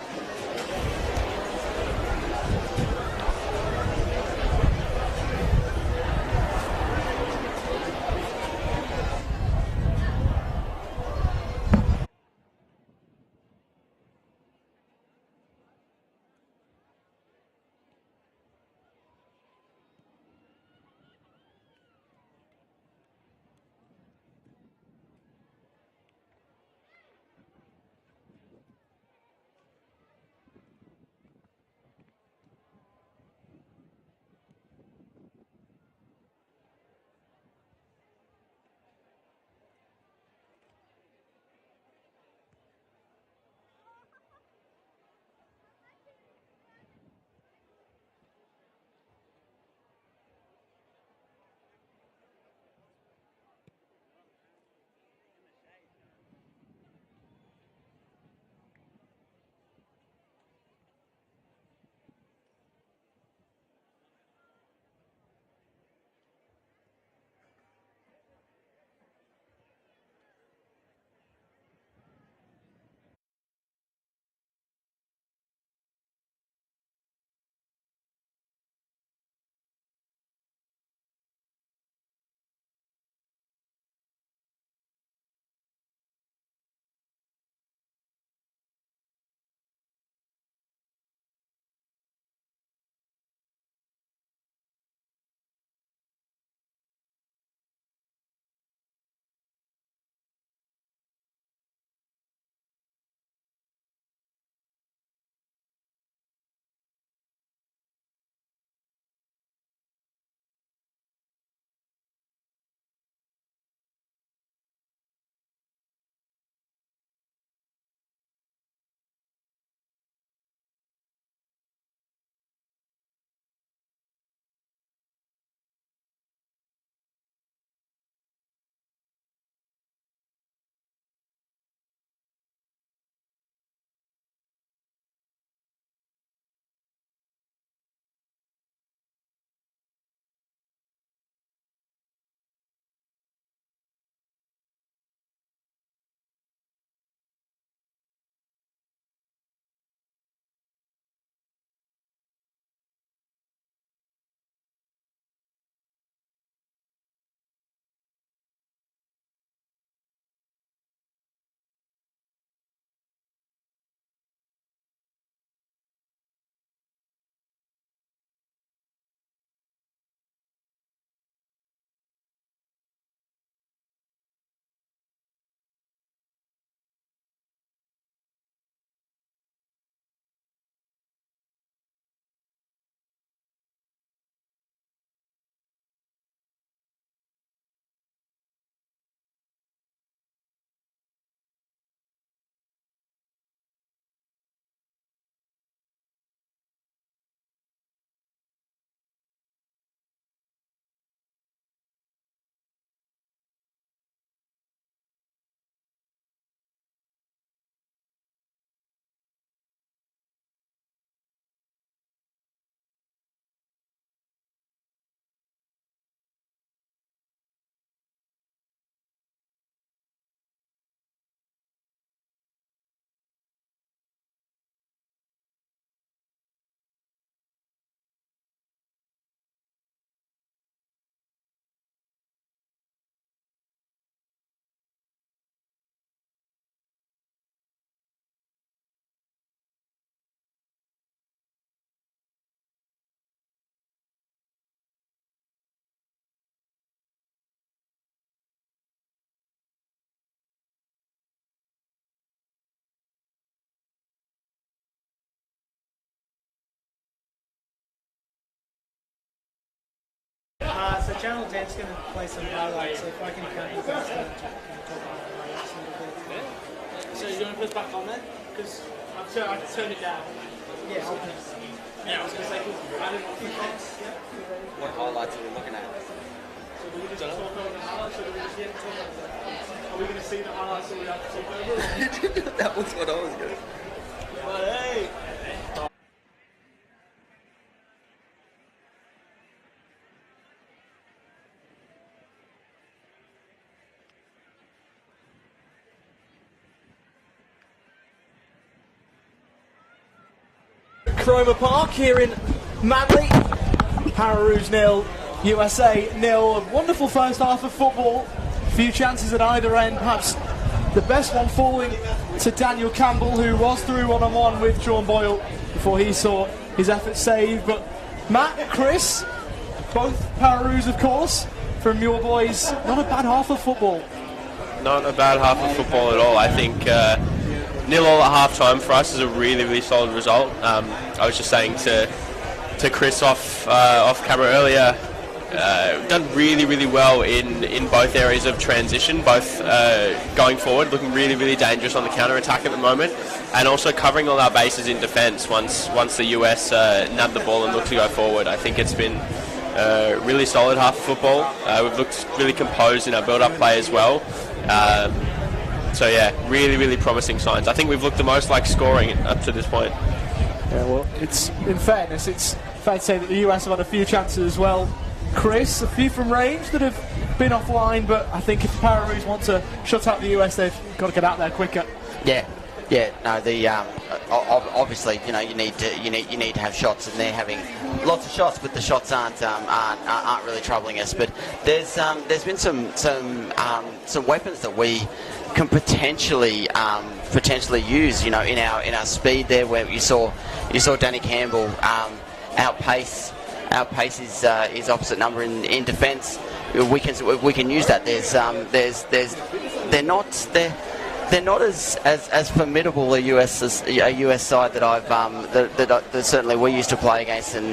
channel, Dan's going to play some highlights, so if I can count you guys to talk about highlights a little bit. So you want to put us back on then? Because I've turned it down. Yeah, I'll Yeah, I was going to say, I didn't want to What highlights are we looking at? So do we just talk over the highlights, or do we just get to are we going to see the highlights or we have to talk over? That was what I was going to. But hey! Cromer Park here in Manly. Pararoos 0, USA 0. A wonderful first half of football. A few chances at either end. Perhaps the best one falling to Daniel Campbell, who was through one-on-one with Sean Boyle before he saw his effort saved. But Matt, Chris, both Pararoos, of course, from your boys. Not a bad half of football. Not a bad half of football at all. I think 0-0 at half time for us is a really, really solid result. I was just saying to Chris off camera earlier, we've done really, really well in both areas of transition, both going forward, looking really, really dangerous on the counter-attack at the moment, and also covering all our bases in defence once the US nab the ball and look to go forward. I think it's been really solid half of football. We've looked really composed in our build-up play as well. So yeah, really, really promising signs. I think we've looked the most like scoring up to this point. Yeah, well, it's in fairness, it's fair to say that the US have had a few chances as well. Chris, a few from range that have been offline, but I think if the Pararoos want to shut out the US, they've got to get out there quicker. Yeah. No. The obviously, you know, you need to have shots, and they're having lots of shots, but the shots aren't really troubling us. But there's been some weapons that we can potentially use, you know, in our speed there, where you saw Danny Campbell outpace is opposite number in defence. We can use that. They're not as formidable a US side that certainly we used to play against and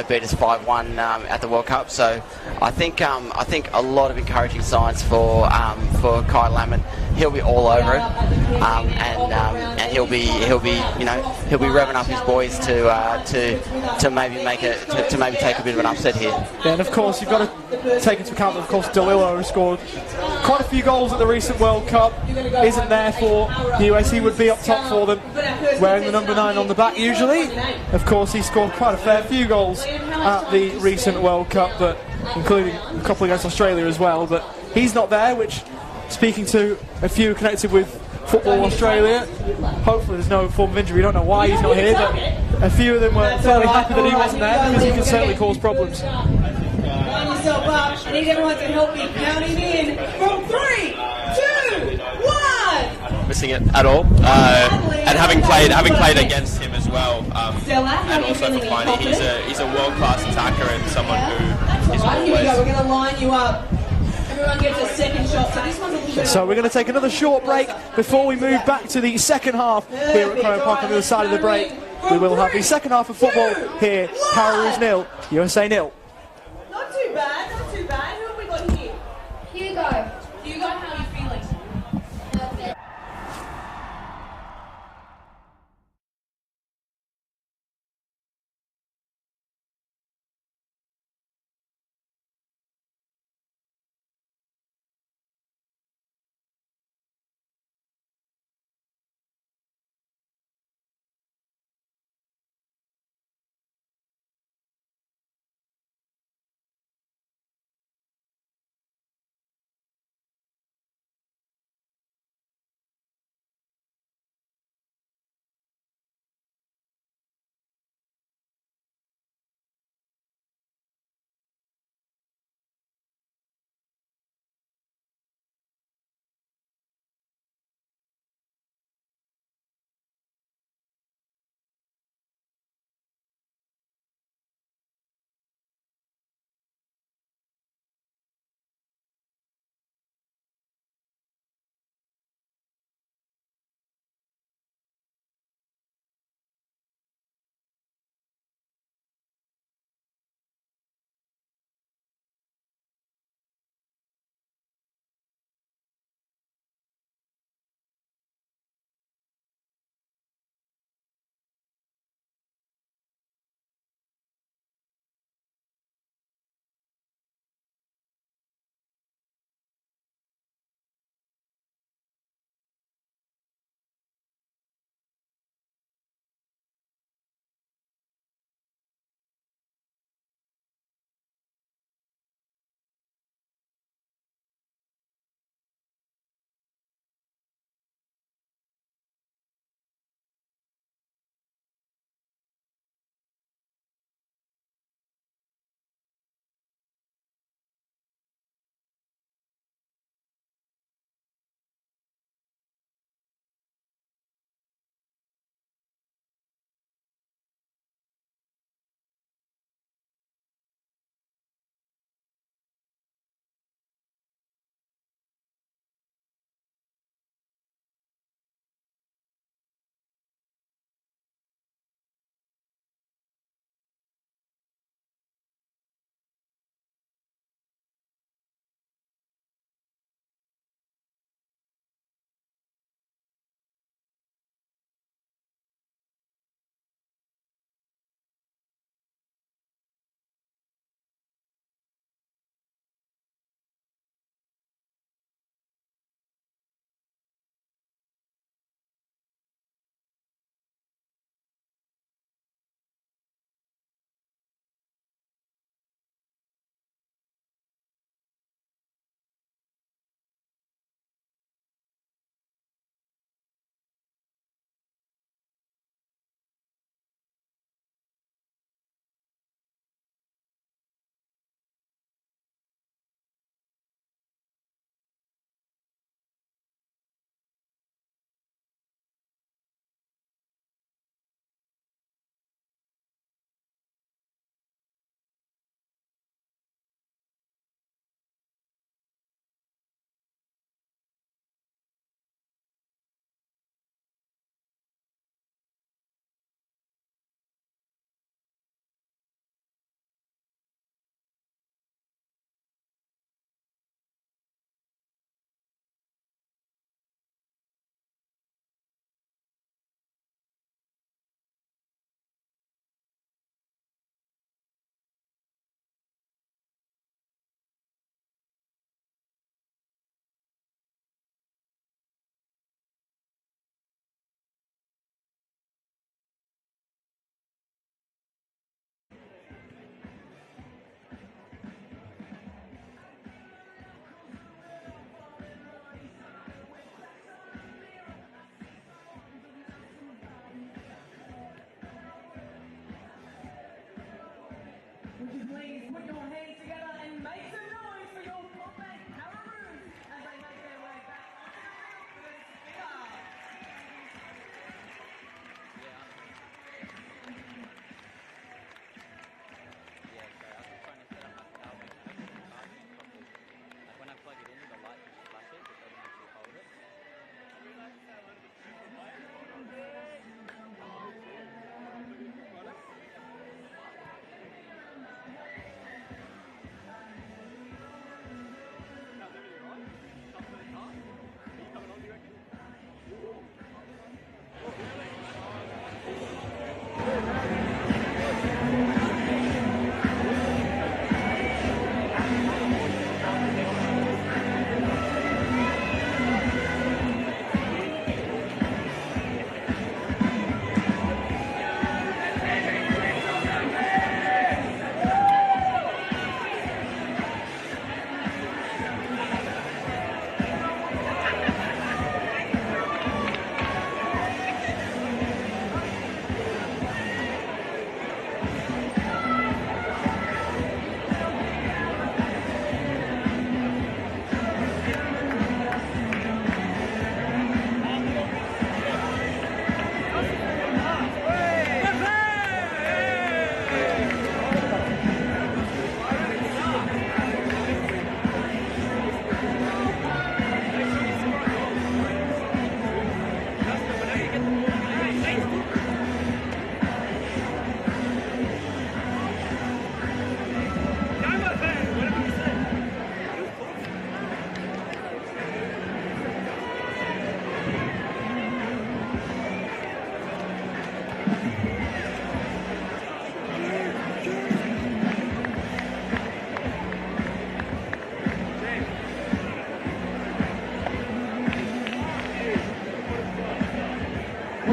beat us 5-1 at the World Cup. So I think a lot of encouraging signs for Kai Lamont. He'll be all over it, and he'll be revving up his boys to maybe take a bit of an upset here. Yeah, and of course you've got to take into account that of course DeLillo, who scored quite a few goals at the recent World Cup, isn't there for the US. He would be up top for them, wearing the number 9 on the back usually. Of course, he scored quite a fair few goals at the recent World Cup, but including a couple against Australia as well. But he's not there, which, speaking to a few connected with Football Australia, hopefully there's no form of injury. We don't know why he's not here, but a few of them were fairly happy that he wasn't there, because he can certainly cause problems. Line yourself up. I need everyone to help me counting in from 3, 2, 1. Missing it at all, and having played against him as well, and also for Piney, he's a world-class attacker and someone who is Right, here we go. We're always. going to line you up. Everyone gets a second shot. So this one's a little bit. So we're going to take another short break before we move back to the second half here at Cromer Park. On the other side of the break, we will have the second half of football here. Pararoos 0, USA 0. Not too bad. Not too bad. Who have we got here? Hugo. Hugo, how are you feeling?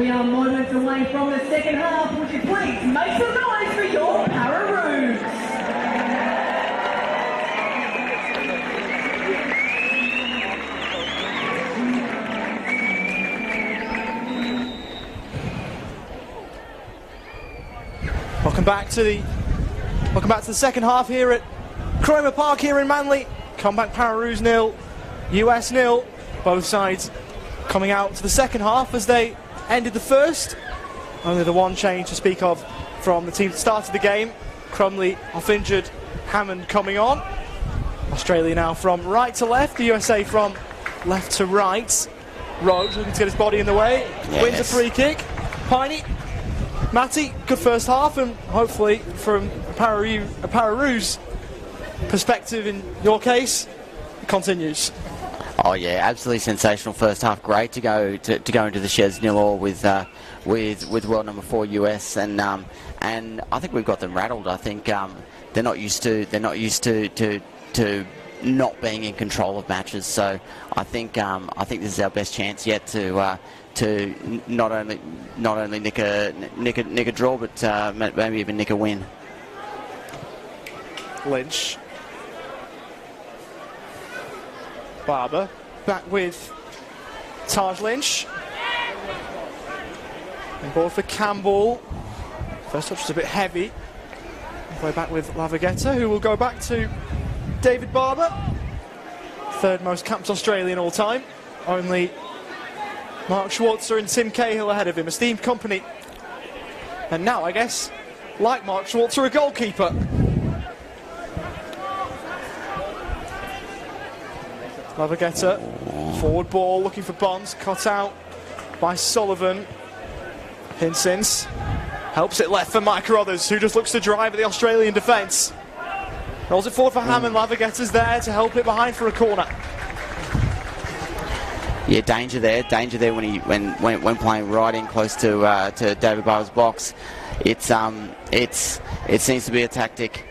We are moments away from the second half. Would you please make some noise for your Pararoos? Welcome back to the second half here at Cromer Park here in Manly. CommBank Pararoos 0, US 0. Both sides coming out to the second half as they ended the first. Only the one change to speak of from the team that started the game. Crumley off injured, Hammond coming on. Australia now from right to left, the USA from left to right. Rhodes looking to get his body in the way, wins a free kick. Piney, Matty, good first half, and hopefully from a Pararoos perspective in your case, it continues. Oh yeah, absolutely sensational first half. Great to go into the sheds 0-0 with world number 4 US, and I think we've got them rattled. I think they're not used to not being in control of matches. So I think this is our best chance yet to not only nick a draw, but maybe even nick a win. Lynch. Barber back with Taj Lynch. And ball for Campbell. First touch was a bit heavy. Way back with Lavagetta, who will go back to David Barber. Third most capped Australian all time. Only Mark Schwarzer and Tim Cahill ahead of him. Esteemed company. And now, I guess, like Mark Schwarzer, a goalkeeper. Lavagetta, forward ball, looking for Bonds, cut out by Sullivan. Hinsins helps it left for Mike Carruthers, who just looks to drive at the Australian defence. Rolls it forward for Hammond. Lavagetta's there to help it behind for a corner. Yeah, danger there when playing right in close to David Barber's box. It seems to be a tactic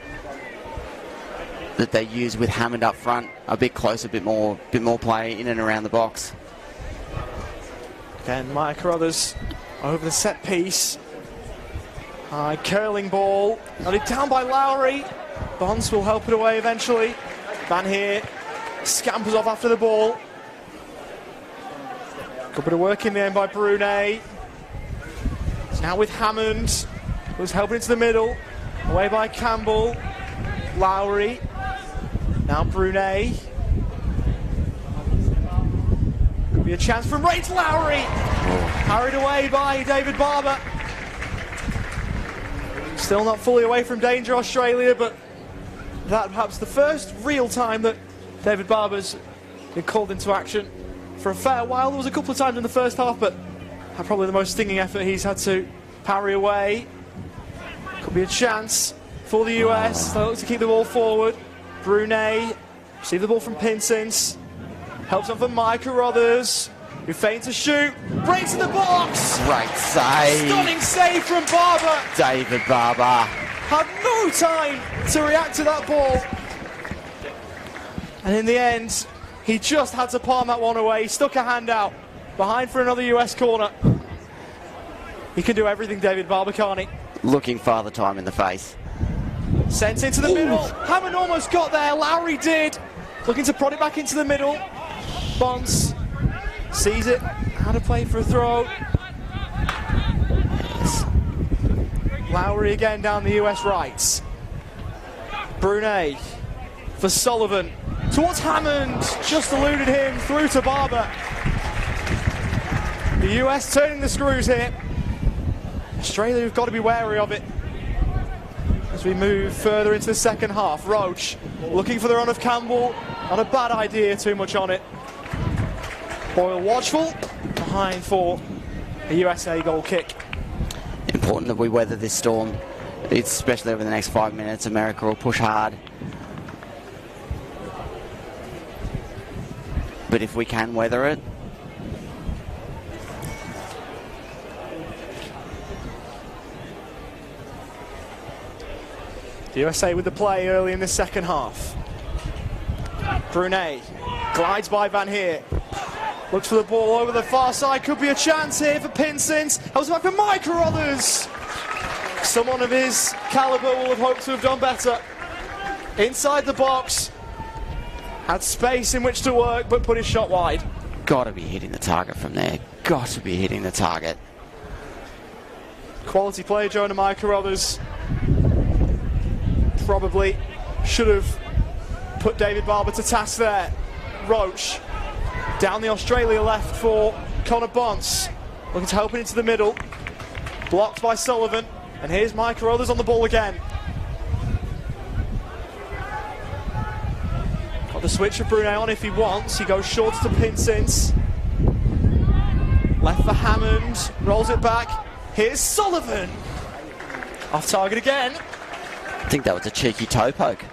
that they use with Hammond up front, a bit closer, a bit more play in and around the box. Again, Mike Carruthers over the set piece. High curling ball, nodded down by Lowry. Bonds will help it away eventually. Van Heer scampers off after the ball. Good bit of work in the end by Brunet. It's now with Hammond, who's helping into the middle. Away by Campbell. Lowry. Now Brunet. Could be a chance from Rayt Lowry. Carried away by David Barber. Still not fully away from danger, Australia, but that perhaps the first real time that David Barber's been called into action for a fair while. There was a couple of times in the first half, but probably the most stinging effort he's had to parry away. Could be a chance for the US. They look to keep the ball forward. Brunet, receive the ball from Pinsins. Helps on for Mike Carruthers, who feints a shoot. Breaks in the box! Great save. Stunning save from Barber. David Barber Had no time to react to that ball. And in the end, he just had to palm that one away. He stuck a hand out. Behind for another US corner. He can do everything, David Barber, can't he? looking Father Time in the face. Sent into the middle. Hammond almost got there. Lowry did. Looking to prod it back into the middle. Bonds sees it. How to play for a throw. Yes. Lowry again down the US right. Brunet for Sullivan. Towards Hammond. Just eluded him. Through to Barber. The US turning the screws here. Australia have got to be wary of it as we move further into the second half. Roach looking for the run of Campbell. Not a bad idea, too much on it. Boyle watchful. Behind for a USA goal kick. Important that we weather this storm, especially over the next 5 minutes. America will push hard. But if we can weather it, the USA with the play early in the second half. Brunet glides by Van Heer. Looks for the ball over the far side. Could be a chance here for Pinsins. Helps back for Mike Carruthers. Someone of his calibre will have hoped to have done better. Inside the box. Had space in which to work, but put his shot wide. Got to be hitting the target from there. Got to be hitting the target. Quality player, Jonah Mike Carruthers. Probably should have put David Barber to task there. Roach. Down the Australia left for Connor Bonce. Looking to help it into the middle. Blocked by Sullivan. And here's Mike Carruthers on the ball again. Got the switch for Brunei on if he wants. He goes short to Pinsins. Left for Hammond. Rolls it back. Here's Sullivan. Off target again. I think that was a cheeky toe poke.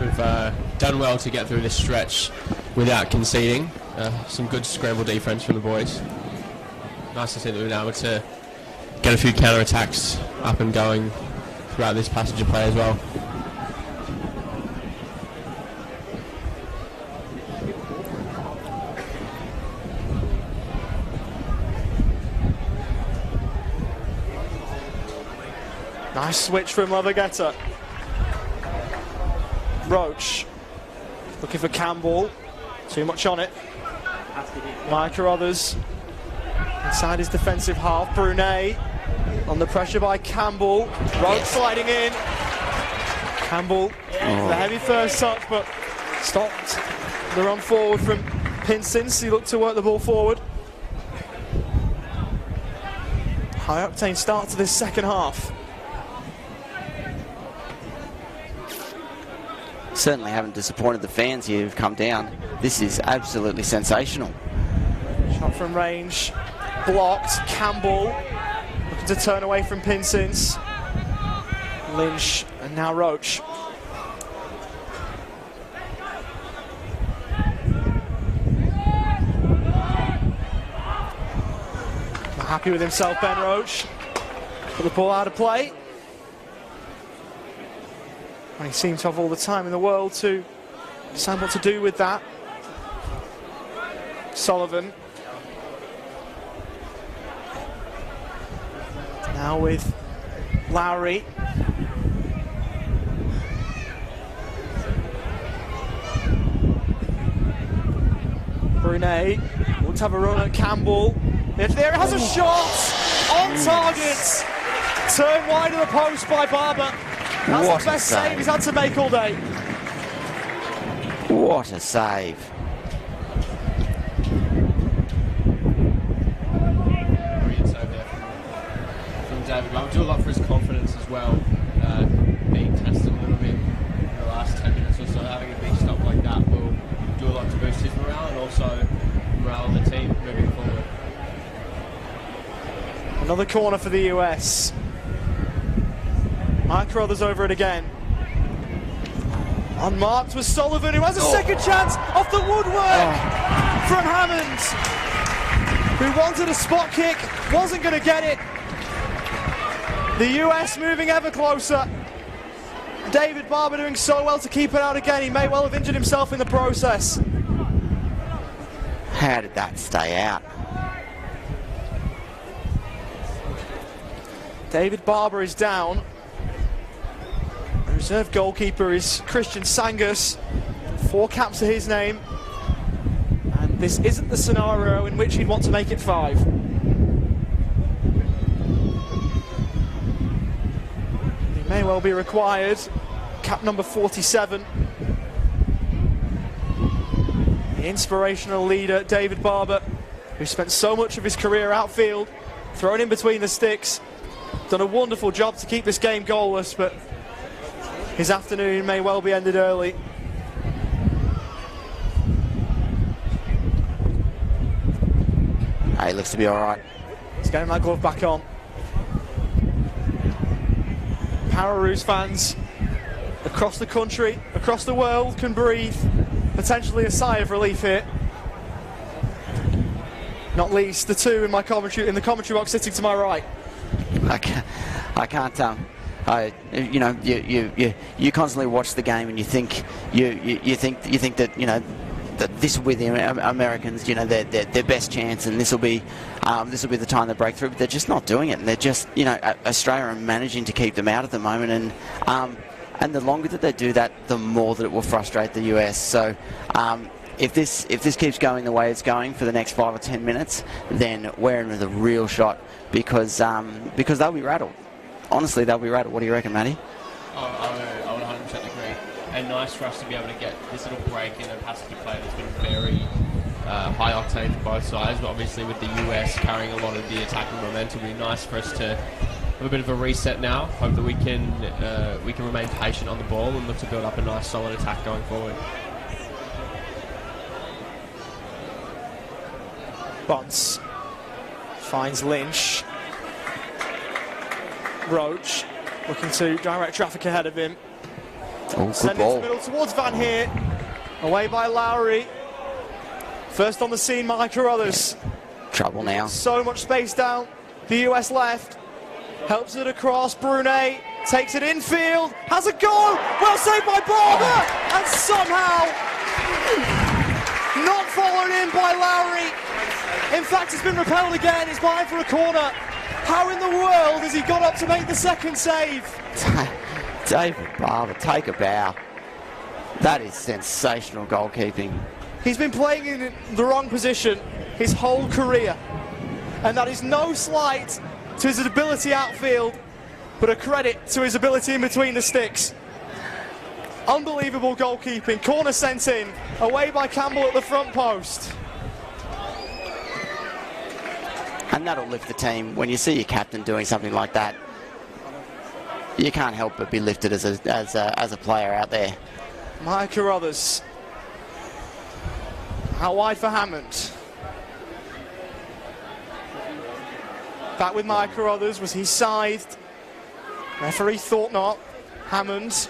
We've done well to get through this stretch without conceding. Some good scramble defense from the boys. Nice to see that we've been able to get a few counter-attacks up and going throughout this passage of play as well. Nice switch from Lavagetta. Roach looking for Campbell. Too much on it. Mike Carruthers inside his defensive half. Brunei under pressure by Campbell. Roach sliding in. Campbell, the heavy first touch, but stopped the run forward from Pinsins. He looked to work the ball forward. High octane start to this second half. Certainly haven't disappointed the fans here who've come down. This is absolutely sensational. Shot from range, blocked. Campbell looking to turn away from Pinsins. Lynch and now Roach. Not happy with himself, Ben Roach. Put the ball out of play. And he seems to have all the time in the world to decide what to do with that. Sullivan. Now with Lowry. Brunei looks to have a run at Campbell. There it has a shot on target. Turn wide of the post by Barber. That's What the best a save. save he's had to make all day. What a save. Brilliant save there from David. I'll do a lot for his confidence as well. Being tested a little bit in the last 10 minutes or so. Having a big stop like that will do a lot to boost his morale and also morale of the team moving forward. Another corner for the US. Mike Carruthers over it again. Unmarked was Sullivan, who has a second chance off the woodwork from Hammond, who wanted a spot kick, wasn't going to get it. The US moving ever closer. David Barber doing so well to keep it out again. He may well have injured himself in the process. How did that stay out? David Barber is down. The reserve goalkeeper is Christian Sangus. 4 caps to his name. And this isn't the scenario in which he'd want to make it 5. He may well be required. Cap number 47. The inspirational leader, David Barber, who spent so much of his career outfield, thrown in between the sticks. Done a wonderful job to keep this game goalless, but his afternoon may well be ended early. He looks to be all right. He's getting that glove back on. Pararoos fans across the country, across the world can breathe potentially a sigh of relief here. Not least the two in the commentary box sitting to my right. I can't. You know, you constantly watch the game and you think that, you know, that this will be the Americans, you know, their best chance, and this will be the time they break through. But they're just not doing it, and they're just, you know, Australia are managing to keep them out at the moment, and the longer that they do that, the more that it will frustrate the US. So if this keeps going the way it's going for the next 5 or 10 minutes, then we're in with a real shot, because they'll be rattled. Honestly, they'll be rattled. What do you reckon, Matty? I would 100% agree. And nice for us to be able to get this little break in a passage of play that's been very high octane for both sides. But obviously, with the US carrying a lot of the attacking momentum, it'll be nice for us to have a bit of a reset now. Hope that we can remain patient on the ball and look to build up a nice solid attack going forward. Bonds finds Lynch. Roach looking to direct traffic ahead of him. Oh, good Sending ball. it to middle towards Van Heer. Away by Lowry. First on the scene, Mike Carruthers. Trouble now. So much space down the US left. Helps it across. Brunet takes it infield. Has a goal. Well saved by Barber. And somehow not followed in by Lowry. In fact, it's been repelled again. It's behind for a corner. How in the world has he got up to make the second save? David Barber, take a bow. That is sensational goalkeeping. He's been playing in the wrong position his whole career. And that is no slight to his ability outfield, but a credit to his ability in between the sticks. Unbelievable goalkeeping. Corner sent in. Away by Campbell at the front post. And that'll lift the team. When you see your captain doing something like that, you can't help but be lifted as a player out there. Mike Carruthers. Out wide for Hammond. Back with Mike Carruthers. Was he scythed? Referee thought not. Hammond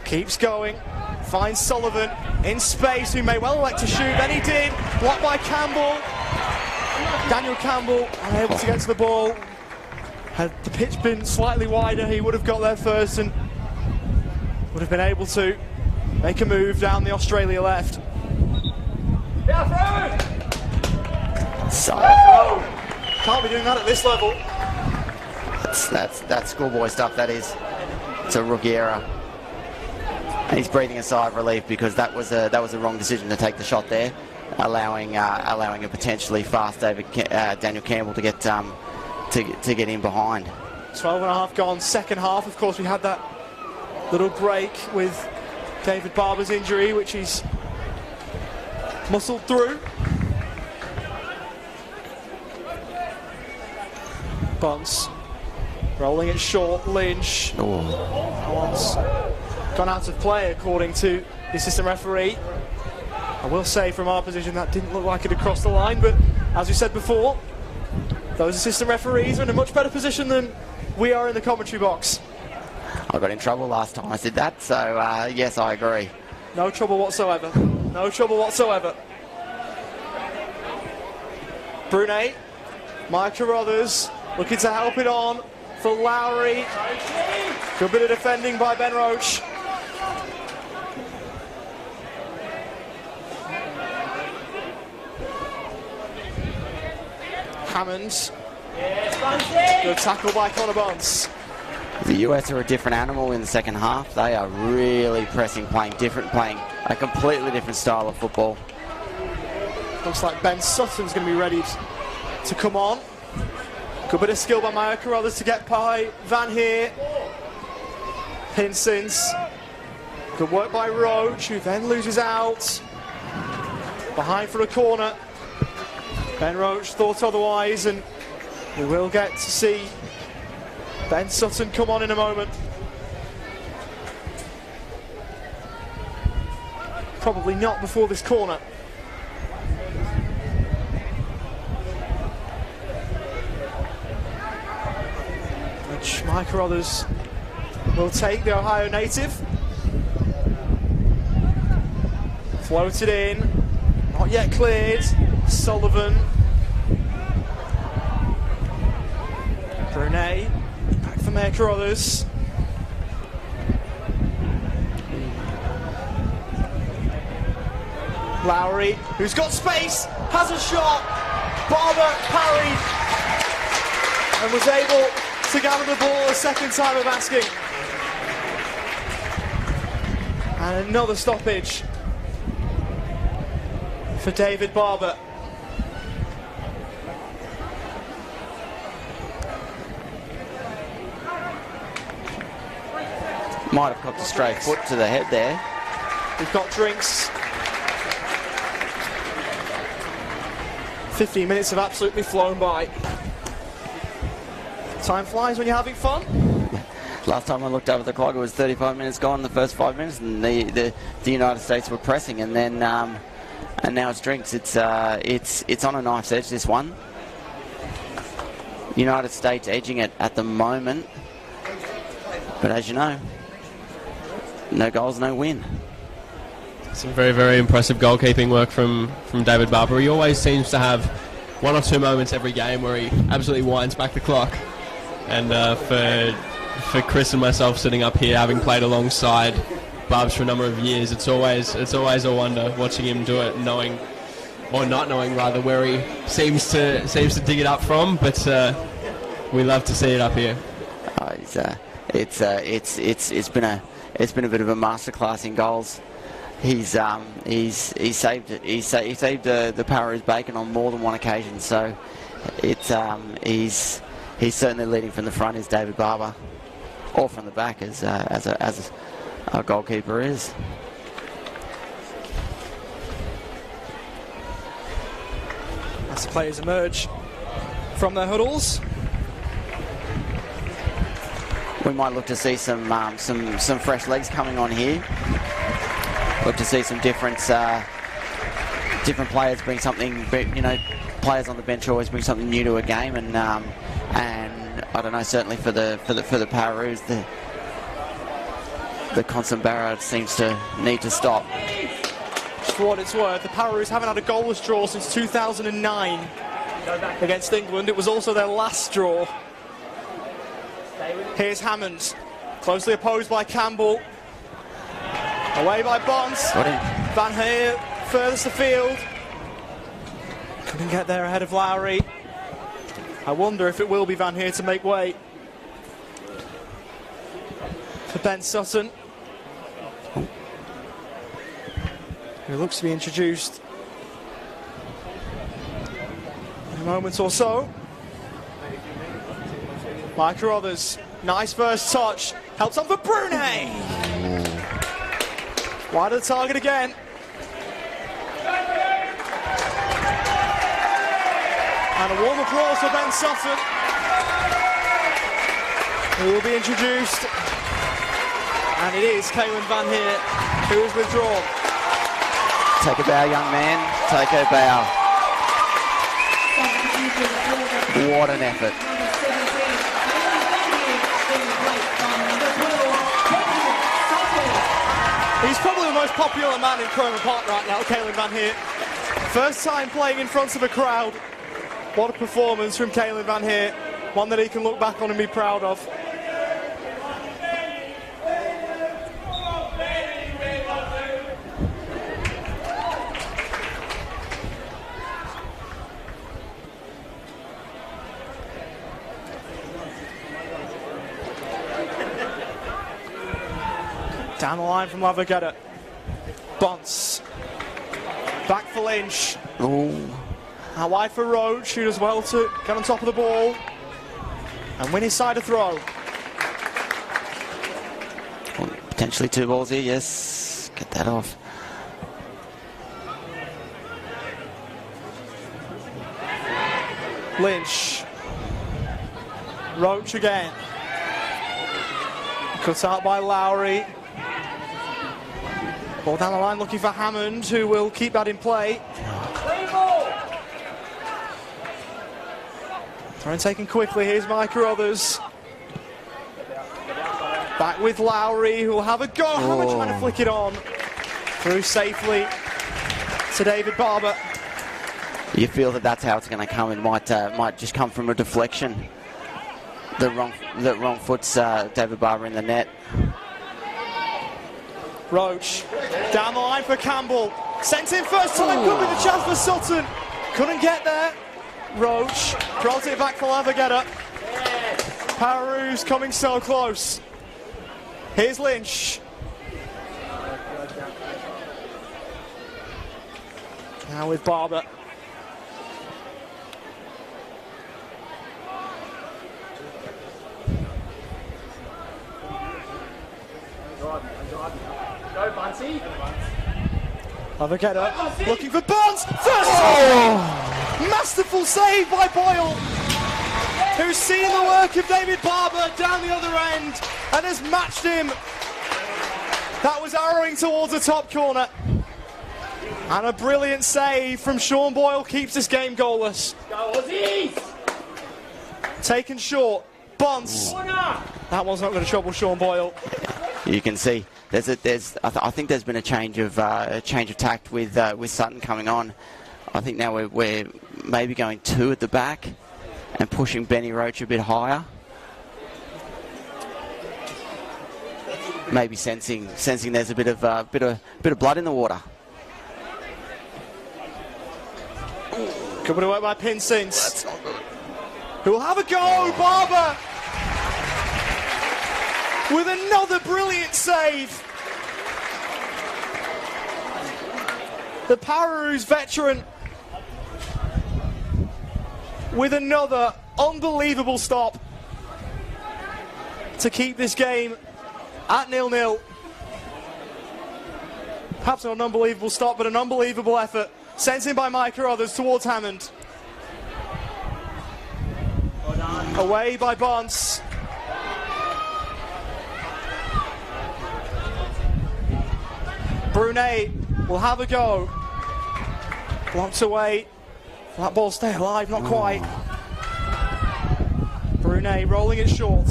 keeps going. Finds Sullivan in space, who may well elect to shoot. Then he did. Blocked by Campbell. Daniel Campbell unable to get to the ball. Had the pitch been slightly wider, he would have got there first and would have been able to make a move down the Australia left. So Can't be doing that at this level. that's schoolboy stuff. That is. It's a rookie error. And he's breathing a sigh of relief, because that was a wrong decision to take the shot there, allowing a potentially fast Daniel Campbell to get in behind. 12 and a half gone, second half. Of course, we had that little break with David Barber's injury, which he's muscled through. Bonds rolling it short. Lynch. Bonds gone out of play, according to the assistant referee. I will say, from our position, that didn't look like it had crossed the line, but as we said before, those assistant referees are in a much better position than we are in the commentary box. I got in trouble last time I did that, so yes, I agree. No trouble whatsoever. No trouble whatsoever. Brunet, Mike Carruthers looking to help it on for Lowry. Good bit of defending by Ben Roach. Hammond. Good tackle by Connor Bonds. The US are a different animal in the second half. They are really pressing, playing a completely different style of football. Looks like Ben Sutton's going to be ready to come on. Good bit of skill by Maya Carruthers to get by Van Heer. Hinsons. Good work by Roach, who then loses out. Behind for a corner. Ben Roach thought otherwise, and we will get to see Ben Sutton come on in a moment. Probably not before this corner. Which Mike Carruthers will take, the Ohio native. Floated in, not yet cleared. Sullivan. Brunet, back for Mike Carruthers. Lowry, who's got space, has a shot. Barber parried and was able to gather the ball a second time of asking. And another stoppage for David Barber. Might have copped a straight foot to the head there. We've got drinks. 15 minutes have absolutely flown by. Time flies when you're having fun. Last time I looked over the clock, it was 35 minutes gone in the first 5 minutes, and the United States were pressing, and then and now it's drinks. It's on a knife's edge, this one. United States edging it at the moment, but as you know, no goals, no win. Some very, very impressive goalkeeping work from David Barber. He always seems to have one or two moments every game where he absolutely winds back the clock. And for Chris and myself sitting up here, having played alongside Barbs for a number of years, it's always a wonder watching him do it, knowing or not knowing rather where he seems to dig it up from. But we love to see it up here. It's been a bit of a masterclass in goals. He saved the Pararoos bacon on more than one occasion. So he's certainly leading from the front, is David Barber, or from the back as our goalkeeper is. As the players emerge from their huddles, we might look to see some fresh legs coming on here. Look to see some different players bring something. Players on the bench always bring something new to a game, and I don't know. Certainly for the Pararoos, the constant barrage seems to need to stop. For what it's worth, the Pararoos haven't had a goalless draw since 2009 against England. It was also their last draw. Here's Hammond, closely opposed by Campbell. Away by Bonds. Van Heer furthest afield. Couldn't get there ahead of Lowry. I wonder if it will be Van Heer to make way for Ben Sutton, who looks to be introduced in a moment or so. Mike Carruthers, nice first touch, helps on for Brunei. Wide of the target again. And a warm applause for Ben Sutton, who will be introduced. And it is Caelan Van Heer who is withdrawn. Take a bow, young man. Take a bow. What an effort. He's probably the most popular man in Cromer Park right now, Caelan Van Heer. First time playing in front of a crowd. What a performance from Caelan Van Heer. One that he can look back on and be proud of. Down the line from Lavagetta. Bunce. Back for Lynch. Ooh. Now wide for Roach, who does well to get on top of the ball and win his side of throw. Potentially two balls here, yes. Get that off. Lynch. Roach again. Cut out by Lowry. Ball down the line looking for Hammond, who will keep that in play. Throw taken quickly. Here's Mike Carruthers. Back with Lowry, who will have a go. Hammond trying to flick it on. Through safely to David Barber. You feel that that's how it's going to come. It might just come from a deflection. The wrong foot's David Barber in the net. Roach down the line for Campbell. Sent in first time, could be the chance for Sutton. Couldn't get there. Roach rolls it back for Lavagetter. Pararoos coming so close. Here's Lynch. Now with Barber. Go, Bunsey. Lavagetter looking for Barnes. First masterful save by Boyle, who's seen the work of David Barber down the other end and has matched him. That was arrowing towards the top corner. And a brilliant save from Sean Boyle keeps this game goalless. Go, Aussies. Taken short. Bonds. That one's not going to trouble Sean Boyle. You can see I think there's been a change of tact with Sutton coming on. I think now we're maybe going 2 at the back and pushing Benny Roach a bit higher. Maybe sensing there's a bit of blood in the water. Good bit of work by Pinsins, who will have a go. Barber with another brilliant save. The Pararoos veteran with another unbelievable stop to keep this game at 0-0. Perhaps not an unbelievable stop, but an unbelievable effort. Sent in by Mike Carruthers towards Hammond. Away by Barnes. Brunet will have a go. Blocked away. That ball stay alive, not quite. Brunet rolling it short.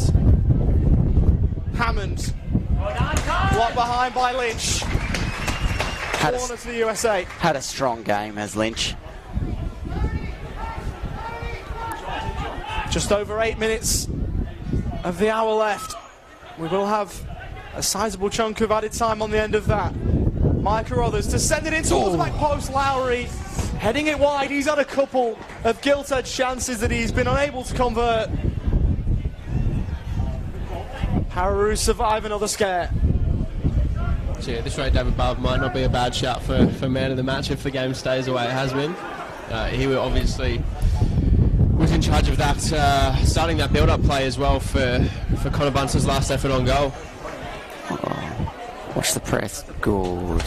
Hammond. Blocked behind by Lynch. Corner to the USA. Had a strong game as Lynch. Just over 8 minutes of the hour left. We will have a sizable chunk of added time on the end of that. Mike Carruthers to send it in towards back post. Lowry heading it wide. He's had a couple of gilt-edged chances that he's been unable to convert. Pararoos survive another scare. So yeah, this rate David Barber might not be a bad shout for man of the match if the game stays the way it has been. He obviously was in charge of that, starting that build-up play as well for Connor Bunce's last effort on goal. Watch the press. Good.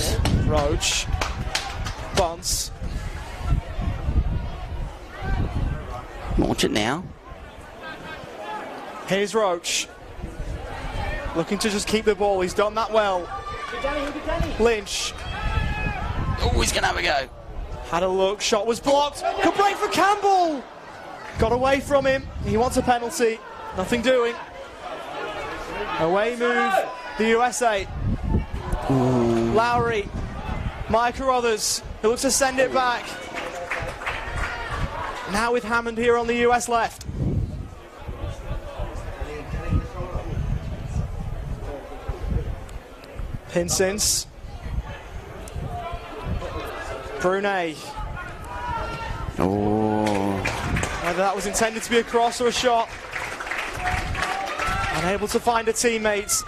Roach. Bunce. Launch it now. Here's Roach. Looking to just keep the ball. He's done that well. Lynch. Oh, he's going to have a go. Had a look. Shot was blocked. Good break for Campbell. Got away from him. He wants a penalty. Nothing doing. Away move. The USA. Ooh. Lowry. Mike Carruthers. He looks to send it back. Now with Hammond here on the US left. Pinsins. Brunet. Oh. Whether that was intended to be a cross or a shot. Unable to find a teammate.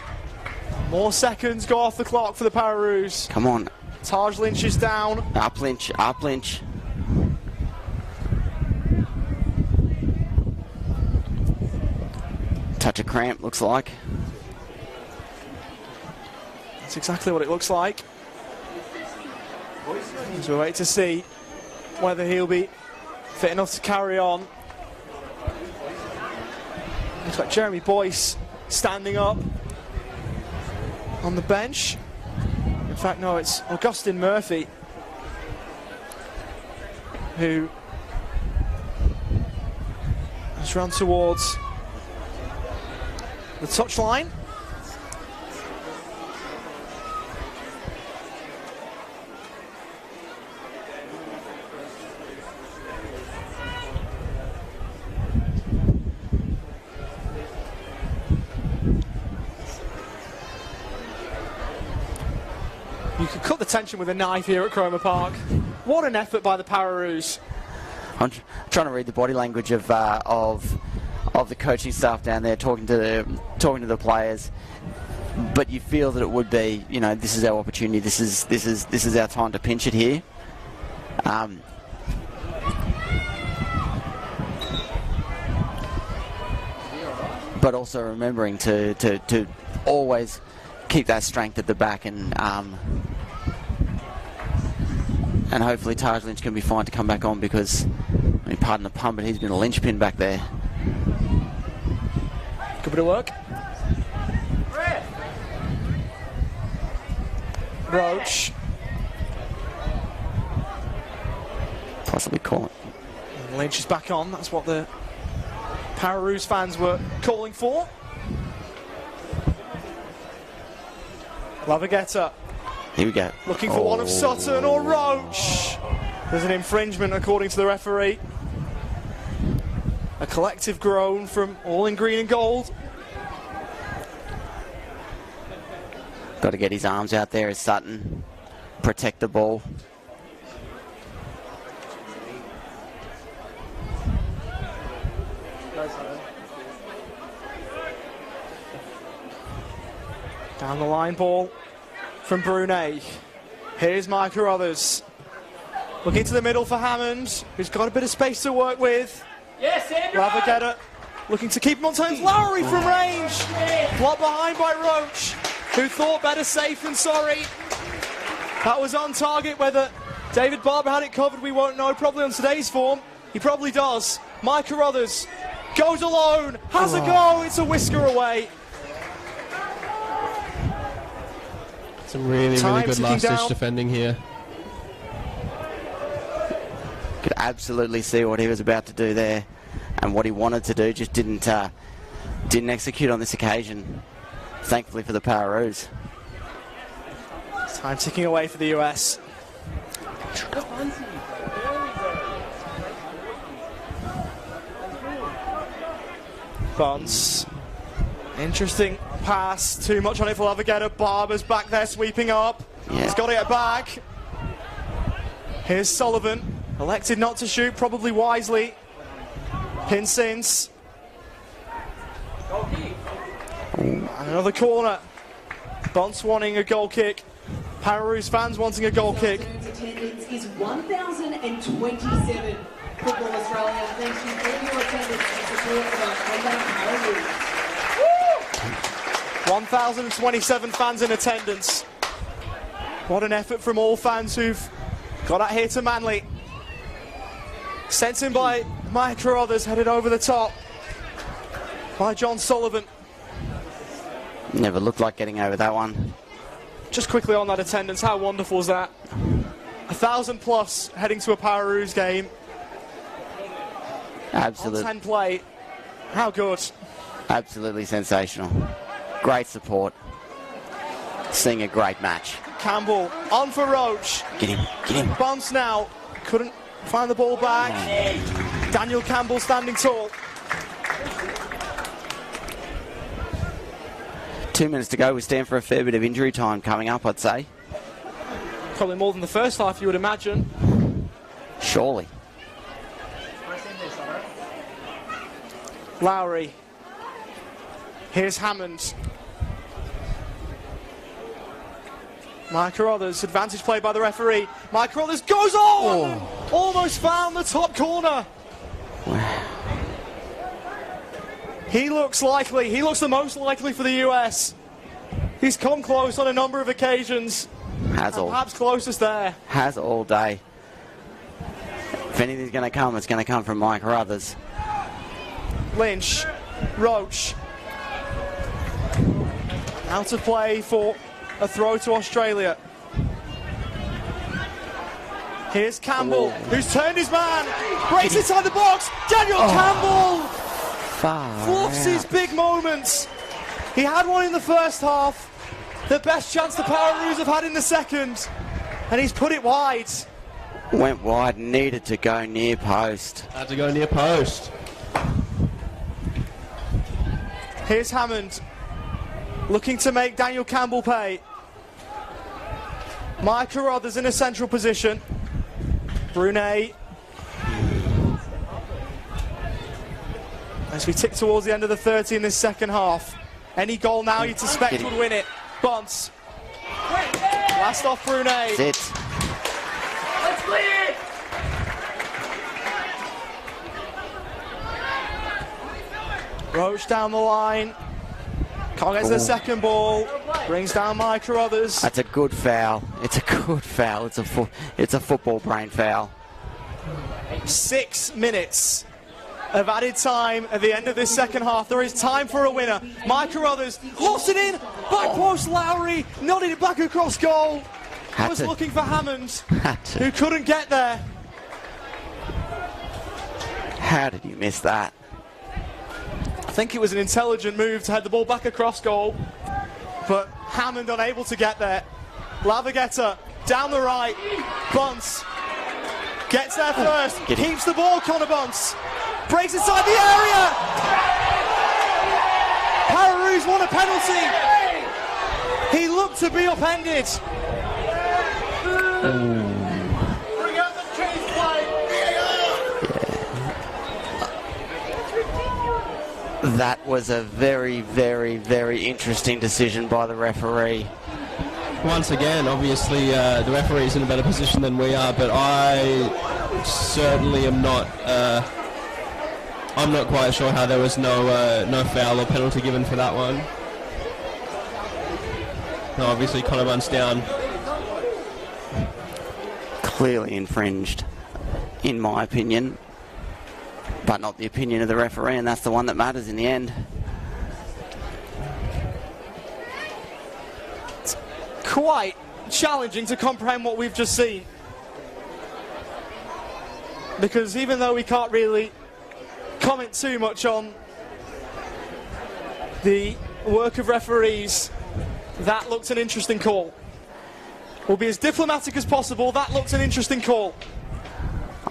More seconds go off the clock for the Pararoos. Come on. Taj Lynch is down. Up Lynch, up Lynch. Touch of cramp, looks like. That's exactly what it looks like. So we'll wait to see whether he'll be fit enough to carry on. Looks like Jeremy Boyce standing up on the bench. In fact, no, it's Augustine Murphy who has run towards the touchline. You could cut the attention with a knife here at Cromer Park. What an effort by the Pararoos. I'm trying to read the body language of the coaching staff down there, talking to the players. But you feel that it would be, you know, this is our opportunity. This is our time to pinch it here. But also remembering to always keep that strength at the back, and hopefully Taj Lynch can be fine to come back on, because, I mean, pardon the pun, but he's been a linchpin back there. Good bit of work. Roach. Possibly call it. And Lynch is back on. That's what the Pararoos fans were calling for. Lavagetta. Here we go. Looking for one of Sutton or Roach. There's an infringement according to the referee. A collective groan from all in green and gold. Got to get his arms out there as Sutton. Protect the ball. Down the line ball from Brunei. Here's Mike Carruthers. Looking to the middle for Hammond, who's got a bit of space to work with. Yes, Andrew! Lavagetta looking to keep him on turns. Lowry from range. Blocked behind by Roach, who thought better safe than sorry. That was on target. Whether David Barber had it covered, we won't know. Probably on today's form, he probably does. Mike Carruthers goes alone, has a go. It's a whisker away. Some really good last-ditch defending here. Could absolutely see what he was about to do there, and what he wanted to do, just didn't execute on this occasion. Thankfully for the Pararoos. Time ticking away for the US. Bonds. Interesting pass. Too much on it for Lavagetta. Barber's back there sweeping up. Yeah. He's got it back. Here's Sullivan. Elected not to shoot, probably wisely. Pinsins. And another corner. Bonds wanting a goal kick. Pararoos fans wanting a goal kick. Attendance is 1,027. Football Australia, thank you for your attendance and support of our CommBank Pararoos. 1,027 fans in attendance. What an effort from all fans who've got out here to Manly. Sent in by Mike Carruthers, headed over the top by John Sullivan. Never looked like getting over that one. Just quickly on that attendance, how wonderful is that? 1,000 plus heading to a Pararoos game. Absolutely. On 10 play. How good. Absolutely sensational. Great support. Seeing a great match. Campbell on for Roach. Get him, get him. Bounce now. Couldn't find the ball back. Daniel Campbell standing tall. 2 minutes to go. We stand for a fair bit of injury time coming up, I'd say. Probably more than the first half, you would imagine. Surely. Lowry. Here's Hammond. Mike Carruthers, advantage play by the referee. Mike Carruthers goes on! Almost found the top corner. Wow. He looks likely. He looks the most likely for the US. He's come close on a number of occasions. Perhaps closest there. Has all day. If anything's going to come, it's going to come from Mike Carruthers. Lynch. Roach. Out of play for a throw to Australia. Here's Campbell, who's turned his man. Breaks inside the box. Daniel Campbell fluffs his big moments. He had one in the first half. The best chance the Pararoos have had in the second. And he's put it wide. Went wide, needed to go near post. Had to go near post. Here's Hammond, looking to make Daniel Campbell pay. Maya Carruthers in a central position. Brunei. As we tick towards the end of the 30 in this second half. Any goal now you'd suspect would win it. Bonds. Last off Brunei. That's it. Let's clear it. Roach down the line. Can't get to the second ball. Brings down Maya Carruthers. That's a good foul. It's a good foul. It's a football brain foul. 6 minutes of added time at the end of this second half. There is time for a winner. Maya Carruthers lost it in. Back post Lowry. Nodded it back across goal. Was looking for Hammond, who couldn't get there. How did you miss that? I think it was an intelligent move to head the ball back across goal, but Hammond unable to get there. Lavagetta down the right. Bunce gets there first. Keeps the ball. Connor Bunce breaks inside the area. Pararoos won a penalty. He looked to be upended. Bring out the case play. That was a very, very, very interesting decision by the referee. Once again, obviously, the referee's in a better position than we are, but I certainly am not. I'm not quite sure how there was no foul or penalty given for that one. No, obviously, Connor Bunce down. Clearly infringed, in my opinion, but not the opinion of the referee, and that's the one that matters in the end. It's quite challenging to comprehend what we've just seen, because even though we can't really comment too much on the work of referees, that looked an interesting call. We'll be as diplomatic as possible. That looks an interesting call.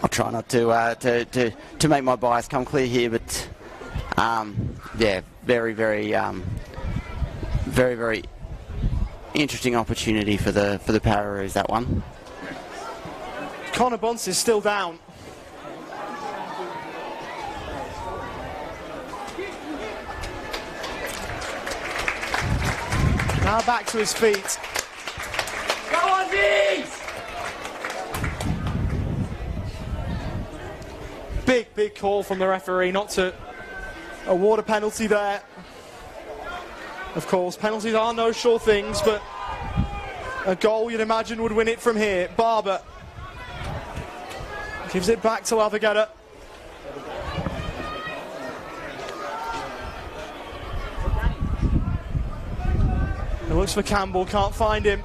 I'll try not to make my bias come clear here, but yeah, very, very, very, very interesting opportunity for the Pararoos, that one. Connor Bunce is still down. Now back to his feet. Go on, Dees! Big call from the referee not to award a penalty there. Of course, penalties are no sure things, but a goal you'd imagine would win it from here. Barber gives it back to Lavagetta. He looks for Campbell, can't find him.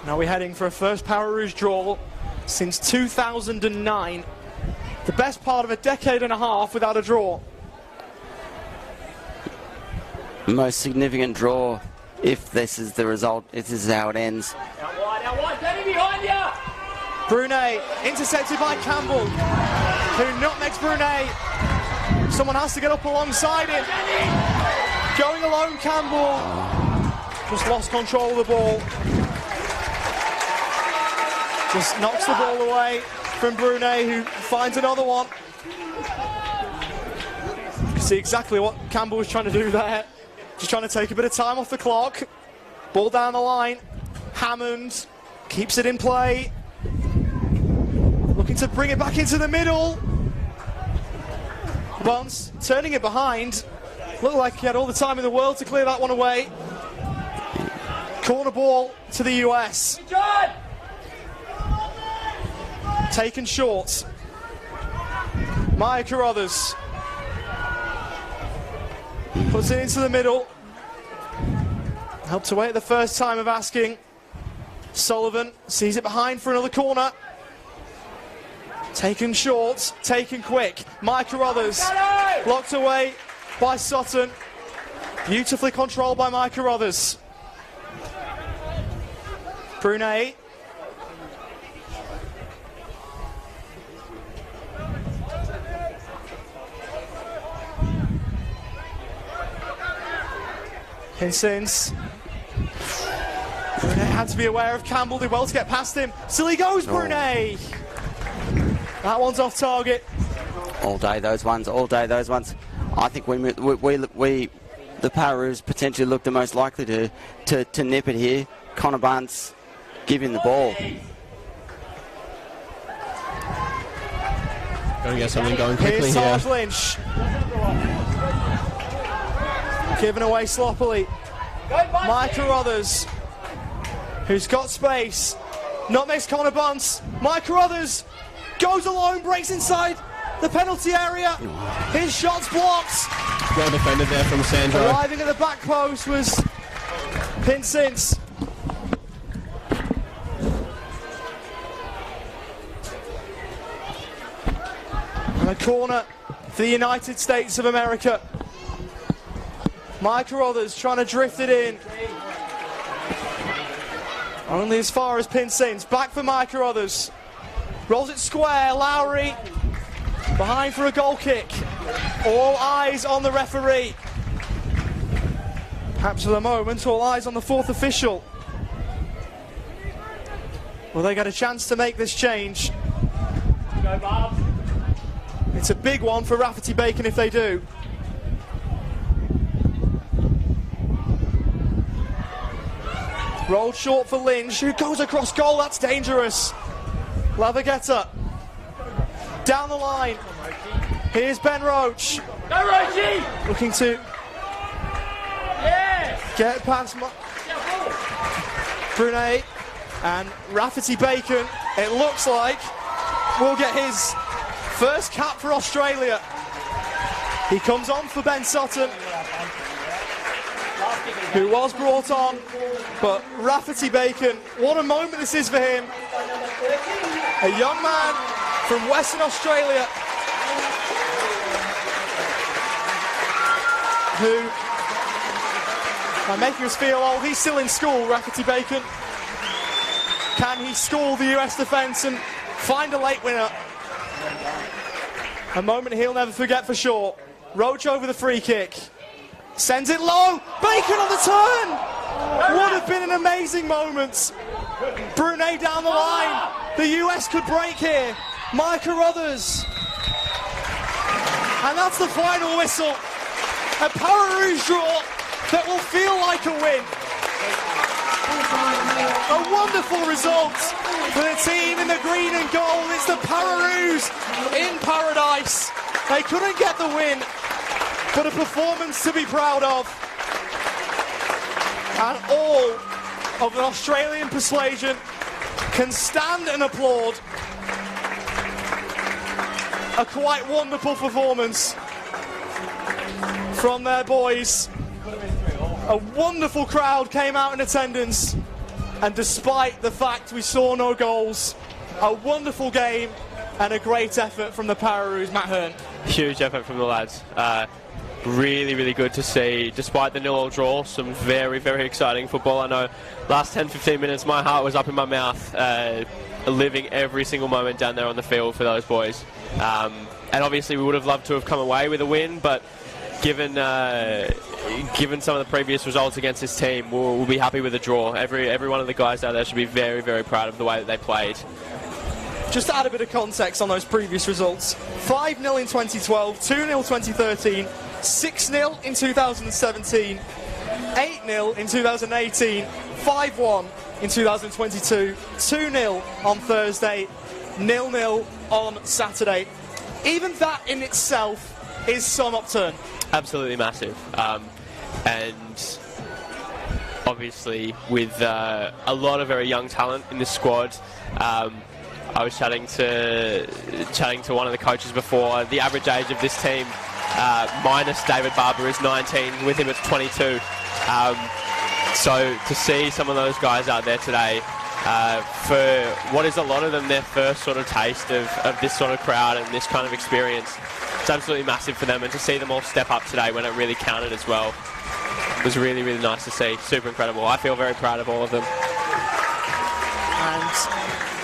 Now we're heading for a first Pararoos draw since 2009. The best part of a decade and a half without a draw. Most significant draw, if this is the result, if this is how it ends. Out wide, Danny behind you! Brunei intercepted by Campbell, who nutmegs Brunei. Someone has to get up alongside him. Going alone, Campbell. Just lost control of the ball. Just knocks the ball away from Brunei, who finds another one. You can see exactly what Campbell was trying to do there. Just trying to take a bit of time off the clock. Ball down the line. Hammond keeps it in play. Looking to bring it back into the middle. Bunce turning it behind. Looked like he had all the time in the world to clear that one away. Corner ball to the US. John! Taken short. Maya Carruthers puts it into the middle. Helped away at the first time of asking. Sullivan sees it behind for another corner. Taken short, taken quick. Maya Carruthers locked away by Sutton. Beautifully controlled by Maya Carruthers. Brunei. Pinsins. Brunei had to be aware of Campbell, did well to get past him. Still he goes, Brunei! That one's off target. All day those ones, all day those ones. I think the Pararoos potentially look the most likely to nip it here. Connor Barnes giving the ball. Got to get something going quickly Here's here. Sarge Lynch. Given away sloppily. Mike Carruthers, who's got space. Not makes Connor Barnes. Mike Carruthers goes alone, breaks inside the penalty area. His shot's blocked. Well defended there from Sandro. Arriving at the back post was Pinsins. And a corner for the United States of America. Mike Carruthers trying to drift it in. Only as far as Pinsins. Back for Mike Carruthers. Rolls it square. Lowry behind for a goal kick. All eyes on the referee. Perhaps for the moment, all eyes on the fourth official. Will they get a chance to make this change? Go, Bob. It's a big one for Rafferty Bacon if they do. Rolled short for Lynch, who goes across goal. That's dangerous. Lavagetta down the line. Here's Ben Roach. Go, Roachy! Looking to get past Brunei, and Rafferty Bacon, it looks like, will get his first cap for Australia. He comes on for Ben Sutton, who was brought on, but Rafferty Bacon, what a moment this is for him. A young man from Western Australia who are making us feel old. He's still in school, Rafferty Bacon. Can he school the US defence and find a late winner? A moment he'll never forget for sure. Roach over the free kick. Sends it low. Bacon on the turn. Would have been an amazing moment. Brunei down the line. The US could break here. Mike Carruthers. And that's the final whistle. A Pararoos draw that will feel like a win. A wonderful result for the team in the green and gold. It's the Pararoos in paradise. They couldn't get the win, but a performance to be proud of. And all of an Australian persuasion can stand and applaud. A quite wonderful performance from their boys. A wonderful crowd came out in attendance, and despite the fact we saw no goals, a wonderful game and a great effort from the Pararoos. Matt Hearn. Huge effort from the lads. Really, really good to see. Despite the 0-0 draw, some very, very exciting football. I know last 10-15 minutes my heart was up in my mouth, living every single moment down there on the field for those boys. And obviously we would have loved to have come away with a win, but given some of the previous results against this team, we'll be happy with a draw. Every one of the guys out there should be very, very proud of the way that they played. Just to add a bit of context on those previous results, 5-0 in 2012, 2-0 2013, 6-0 in 2017, 8-0 in 2018, 5-1 in 2022, 2-0 on Thursday, 0-0 on Saturday. Even that in itself is some upturn. Absolutely massive. And obviously with a lot of very young talent in this squad. I was chatting to one of the coaches before. The average age of this team, minus David Barber, is 19. With him, it's 22. So to see some of those guys out there today, for what is a lot of them their first sort of taste of this sort of crowd and this kind of experience, it's absolutely massive for them. And to see them all step up today when it really counted as well was really, really nice to see. Super incredible. I feel very proud of all of them. And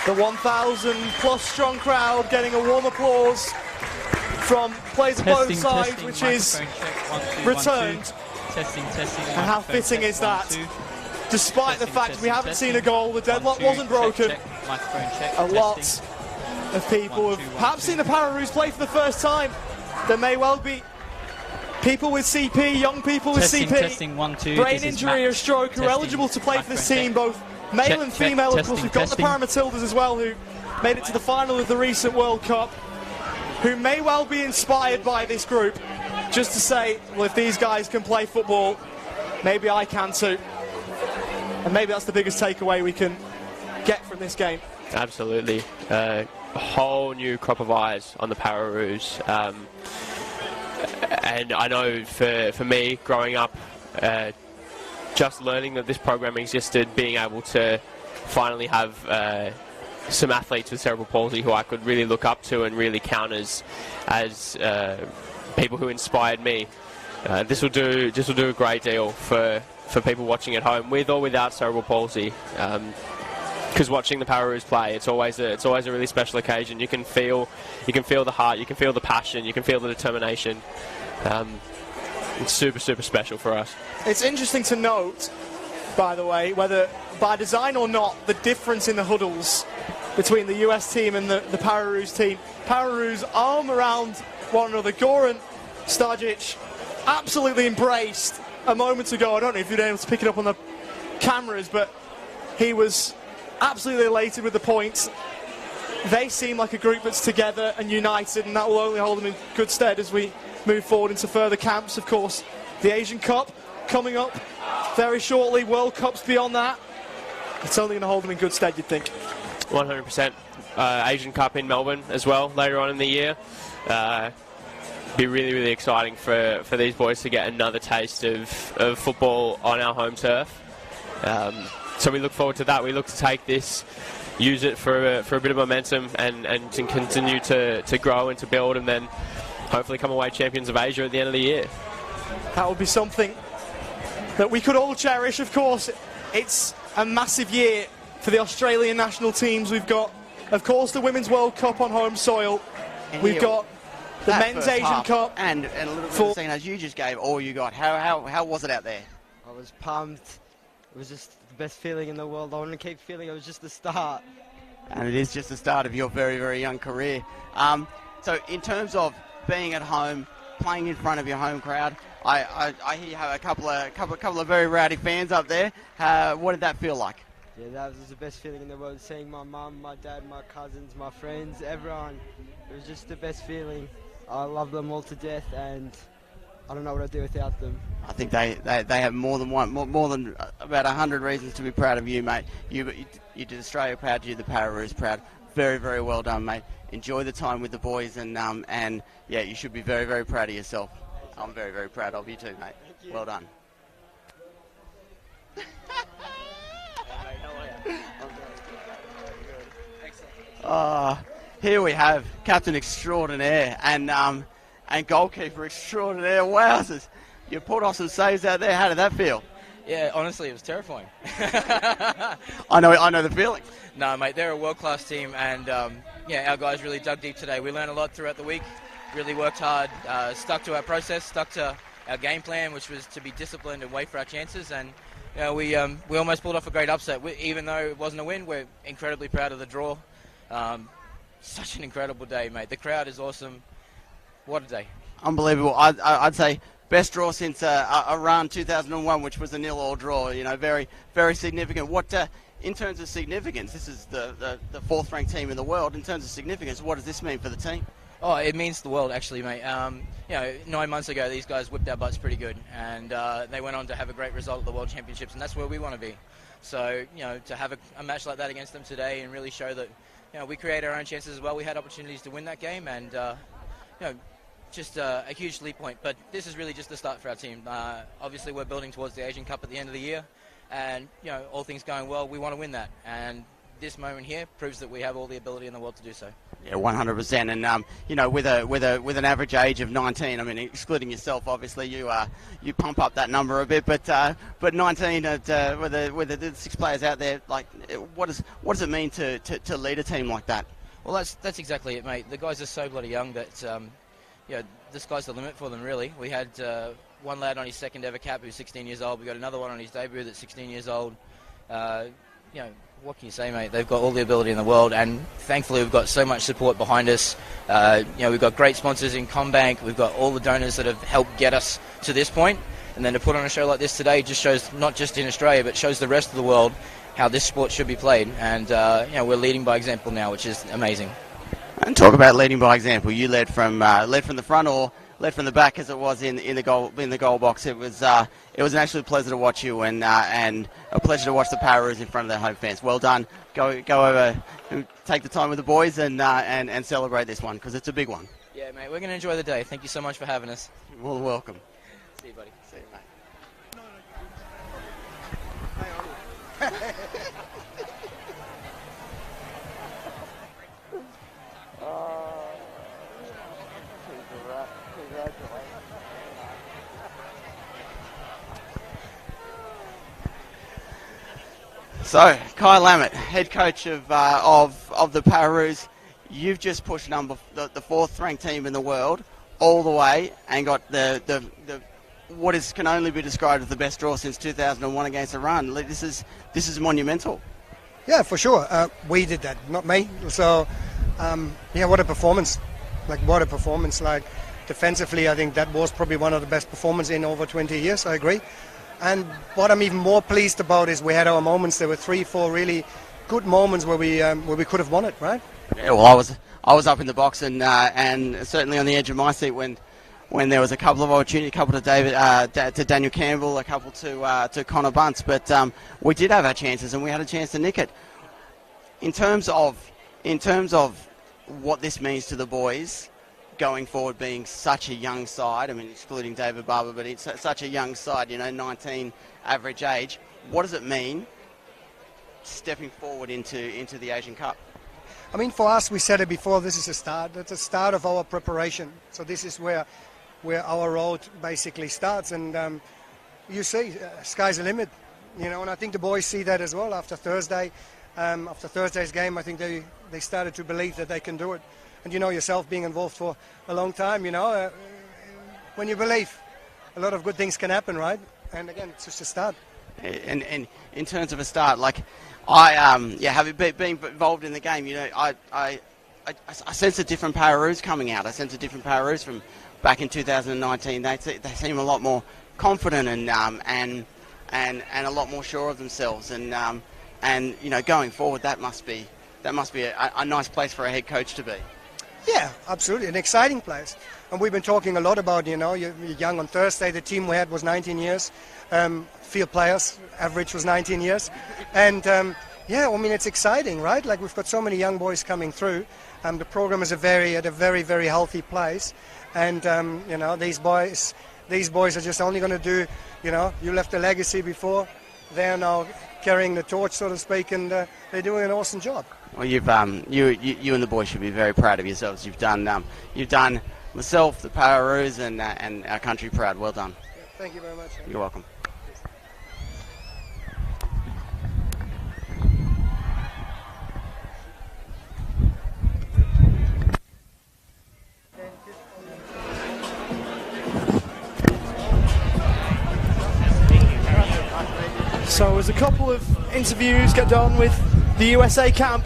the 1,000 plus strong crowd getting a warm applause from players of both sides, which is returned Testing. And how fitting is that? Despite the fact we haven't seen a goal, the deadlock wasn't broken. Microphone check. A lot of people have perhaps seen the Pararoos play for the first time. There may well be people with CP, young people with CP, brain injury or stroke who are eligible to play for this team, both male and female. Of course, we've got the Paramatildas as well, who made it to the final of the recent World Cup, who may well be inspired by this group, just to say, well, if these guys can play football, maybe I can too. And maybe that's the biggest takeaway we can get from this game. Absolutely. A whole new crop of eyes on the Pararoos. And I know for me, growing up, just learning that this program existed, being able to finally have some athletes with cerebral palsy who I could really look up to and really count as people who inspired me. This will do a great deal for people watching at home, with or without cerebral palsy. Because watching the Pararoos play, it's always a really special occasion. You can feel the heart, you can feel the passion, you can feel the determination. It's super special for us. It's interesting to note, by the way, whether by design or not, the difference in the huddles between the US team and the Pararoos team. Pararoos arm around one another. Goran Stajic absolutely embraced a moment ago. I don't know if you've been able to pick it up on the cameras, but he was absolutely elated with the points. They seem like a group that's together and united, and that will only hold them in good stead as we move forward into further camps. Of course, the Asian Cup coming up very shortly, World Cups beyond that. It's only going to hold them in good stead, you'd think. 100%. Asian Cup in Melbourne as well later on in the year. Be really exciting for these boys to get another taste of football on our home turf. So we look forward to that. We look to take this, use it for a bit of momentum and to continue to grow and to build, and then hopefully come away champions of Asia at the end of the year. That would be something that we could all cherish. Of course, it's a massive year for the Australian national teams. We've got, of course, the Women's World Cup on home soil. And we've got the Men's Asian Cup. And a little bit of the scene as you just gave all you got. How was it out there? I was pumped. It was just the best feeling in the world. I want to keep feeling it was just the start. And it is just the start of your very young career. So in terms of being at home, playing in front of your home crowd, I hear you have a couple of very rowdy fans up there. What did that feel like? Yeah, that was the best feeling in the world. Seeing my mum, my dad, my cousins, my friends, everyone. It was just the best feeling. I love them all to death, and I don't know what I'd do without them. I think they have more than about 100 reasons to be proud of you, mate. You did Australia proud, you did the Pararoos proud. Very well done, mate. Enjoy the time with the boys, and yeah, you should be very proud of yourself. I'm very proud of you too, mate. You. Well done. Here we have Captain Extraordinaire and goalkeeper extraordinaire. Wowzers. You pulled off some saves out there. How did that feel? Yeah, honestly, it was terrifying. I know the feeling. No, mate, they're a world-class team, and yeah, our guys really dug deep today. We learned a lot throughout the week, really worked hard, stuck to our process, stuck to our game plan, which was to be disciplined and wait for our chances, and you know, we almost pulled off a great upset. Even though it wasn't a win, we're incredibly proud of the draw. Such an incredible day, mate. The crowd is awesome. What a day. Unbelievable. I'd say best draw since around 2001, which was a 0-0 draw. You know, very significant. What in terms of significance, this is the fourth-ranked team in the world. In terms of significance, what does this mean for the team? Oh, it means the world, actually, mate. You know, 9 months ago, these guys whipped our butts pretty good, and they went on to have a great result at the World Championships, and that's where we want to be. So, you know, to have a match like that against them today and really show that, you know, we create our own chances as well. We had opportunities to win that game, and you know, just a huge leap point. But this is really just the start for our team. Obviously, we're building towards the Asian Cup at the end of the year, and you know, all things going well, we want to win that. And this moment here proves that we have all the ability in the world to do so. Yeah, 100%. And you know, with an average age of 19, I mean, excluding yourself, obviously, you pump up that number a bit. But 19, with the 6 players out there, like, what does it mean to lead a team like that? Well, that's exactly it, mate. The guys are so bloody young that you know, the sky's the limit for them, really. We had one lad on his second ever cap who's 16 years old. We've got another one on his debut that's 16 years old. You know, what can you say, mate? They've got all the ability in the world, and thankfully we've got so much support behind us. You know, we've got great sponsors in CommBank. We've got all the donors that have helped get us to this point. And then to put on a show like this today just shows, not just in Australia, but shows the rest of the world how this sport should be played. And you know, we're leading by example now, which is amazing. And talk about leading by example. You led from the front, or led from the back, as it was in the goal box. It was an absolute pleasure to watch you, and a pleasure to watch the Pararoos in front of their home fans. Well done. Go over and take the time with the boys and celebrate this one, because it's a big one. Yeah, mate, we're going to enjoy the day. Thank you so much for having us. You're more than welcome. See you, buddy. See you, mate. So, Kai Lammett, head coach of the Pararoos, you've just pushed the fourth ranked team in the world all the way and got the what can only be described as the best draw since 2001 against Iran. This is monumental. Yeah, for sure. We did that, not me. So, yeah, what a performance! Like defensively, I think that was probably one of the best performances in over 20 years. I agree. And what I'm even more pleased about is we had our moments. There were 3-4 really good moments where we could have won it, right? Yeah, well, I was up in the box and certainly on the edge of my seat when there was a couple of opportunities, a couple to Daniel Campbell, a couple to Connor Bunce, but we did have our chances and we had a chance to nick it. In terms of what this means to the boys going forward, being such a young side, I mean, excluding David Barber, but it's such a young side, 19 average age. What does it mean stepping forward into the Asian Cup? I mean, for us, we said it before, this is a start. That's a start of our preparation. So this is where our road basically starts. And you see, sky's the limit, and I think the boys see that as well after Thursday. After Thursday's game, I think they started to believe that they can do it. And yourself being involved for a long time, when you believe, a lot of good things can happen, right? And again, it's just a start. And in terms of a start, like having been involved in the game, I sense a different Pararoos coming out. I sense a different Pararoos from back in 2019. They seem a lot more confident and a lot more sure of themselves. And going forward, that must be a nice place for a head coach to be. Yeah, absolutely, an exciting place. And we've been talking a lot about, you're young. On Thursday, the team we had was 19 years. Field players, average was 19 years. And yeah, I mean, it's exciting, right? Like, we've got so many young boys coming through. The program is at a very, very healthy place. And, these boys are just only going to do, you left a legacy before. They're now carrying the torch, so to speak, and they're doing an awesome job. Well, you and the boys should be very proud of yourselves. You've done myself, the Pararoos, and our country proud. Well done. Yeah, thank you very much. You're welcome. So as a couple of interviews get done with the USA camp,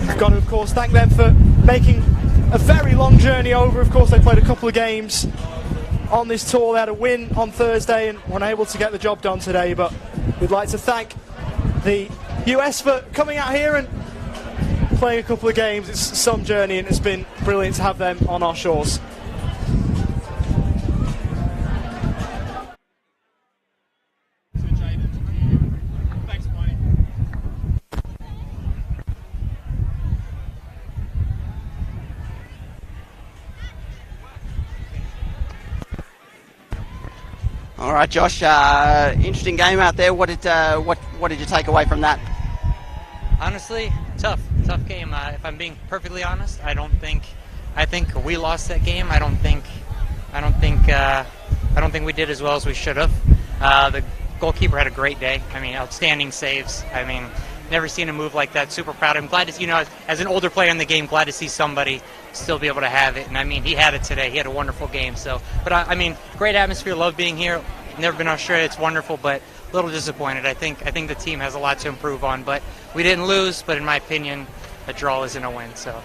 we've got to, of course, thank them for making a very long journey over. Of course, they played a couple of games on this tour. They had a win on Thursday and weren't able to get the job done today, but we'd like to thank the US for coming out here and playing a couple of games. It's some journey and it's been brilliant to have them on our shores. All right, Josh. Interesting game out there. What did you take away from that? Honestly, tough game. If I'm being perfectly honest, I think we lost that game. I don't think we did as well as we should have. The goalkeeper had a great day. I mean, outstanding saves. I mean, never seen a move like that. Super proud. I'm glad to, as an older player in the game, glad to see somebody still be able to have it. And I mean, he had it today. He had a wonderful game. So, but I mean, great atmosphere. Love being here. Never been to Australia. It's wonderful, but a little disappointed. I think the team has a lot to improve on. But we didn't lose. But in my opinion, a draw isn't a win. So.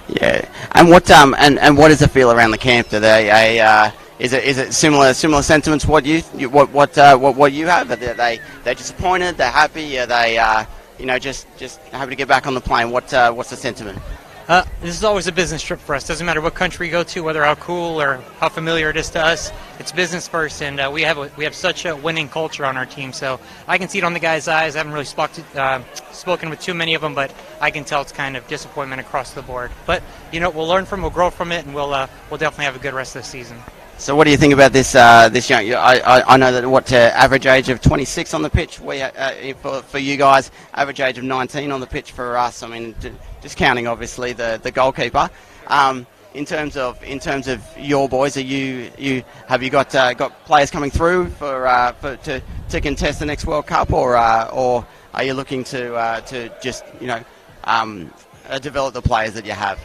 Yeah, and what does it feel around the camp today? Is it similar sentiments what you have? Are they're disappointed? They're happy? Are they just happy to get back on the plane? What's the sentiment? This is always a business trip for us. Doesn't matter what country we go to, whether how cool or how familiar it is to us. It's business first, and we have such a winning culture on our team. So I can see it on the guys' eyes. I haven't really spoken with too many of them, but I can tell it's kind of disappointment across the board. But we'll learn from, we'll grow from it, and we'll definitely have a good rest of the season. So what do you think about this young? I know that average age of 26 on the pitch. For you guys, average age of 19 on the pitch for us. I mean, discounting obviously the goalkeeper. In terms of your boys, have you got players coming through to contest the next World Cup, or are you looking to just develop the players that you have?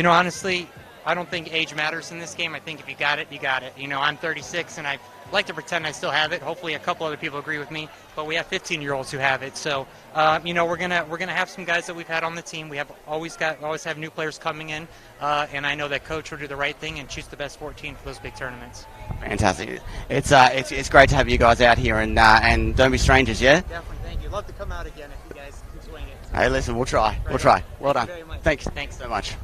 Honestly, I don't think age matters in this game. I think if you got it, you got it. I'm 36, and I like to pretend I still have it. Hopefully, a couple other people agree with me. But we have 15-year-olds who have it. So, we're gonna have some guys that we've had on the team. We have always have new players coming in, and I know that coach will do the right thing and choose the best 14 for those big tournaments. Fantastic. It's great to have you guys out here, and don't be strangers, yeah. Definitely, thank you. Love to come out again if you guys can swing it. Hey, listen, we'll try. We'll try. Well done. Thanks so much.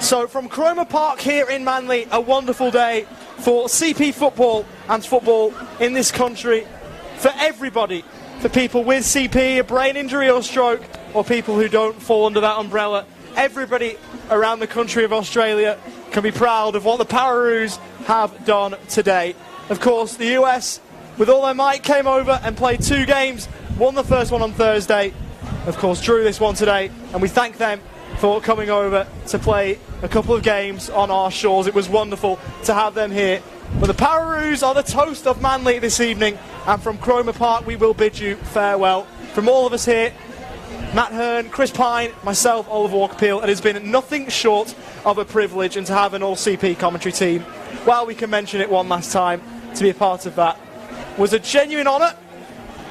So from Cromer Park here in Manly, a wonderful day for CP football and football in this country, for everybody, for people with CP, a brain injury or stroke, or people who don't fall under that umbrella. Everybody around the country of Australia can be proud of what the Pararoos have done today. Of course, the US, with all their might, came over and played 2 games, won the first one on Thursday, of course drew this one today, and we thank them for coming over to play a couple of games on our shores. It was wonderful to have them here. But the Pararoos are the toast of Manly this evening, and from Cromer Park we will bid you farewell. From all of us here, Matt Hearn, Chris Pine, myself, Oliver Walker-Peel, it has been nothing short of a privilege, and to have an all-CP commentary team, while we can mention it one last time, to be a part of that was a genuine honour,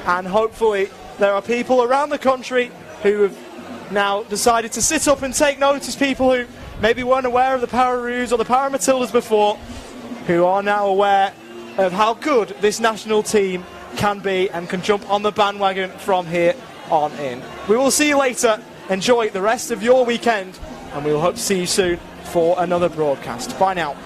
and hopefully there are people around the country who have now decided to sit up and take notice, people who maybe weren't aware of the Pararoos or the Paramatildas before, who are now aware of how good this national team can be and can jump on the bandwagon from here on in. We will see you later. Enjoy the rest of your weekend, and we will hope to see you soon for another broadcast. Bye now.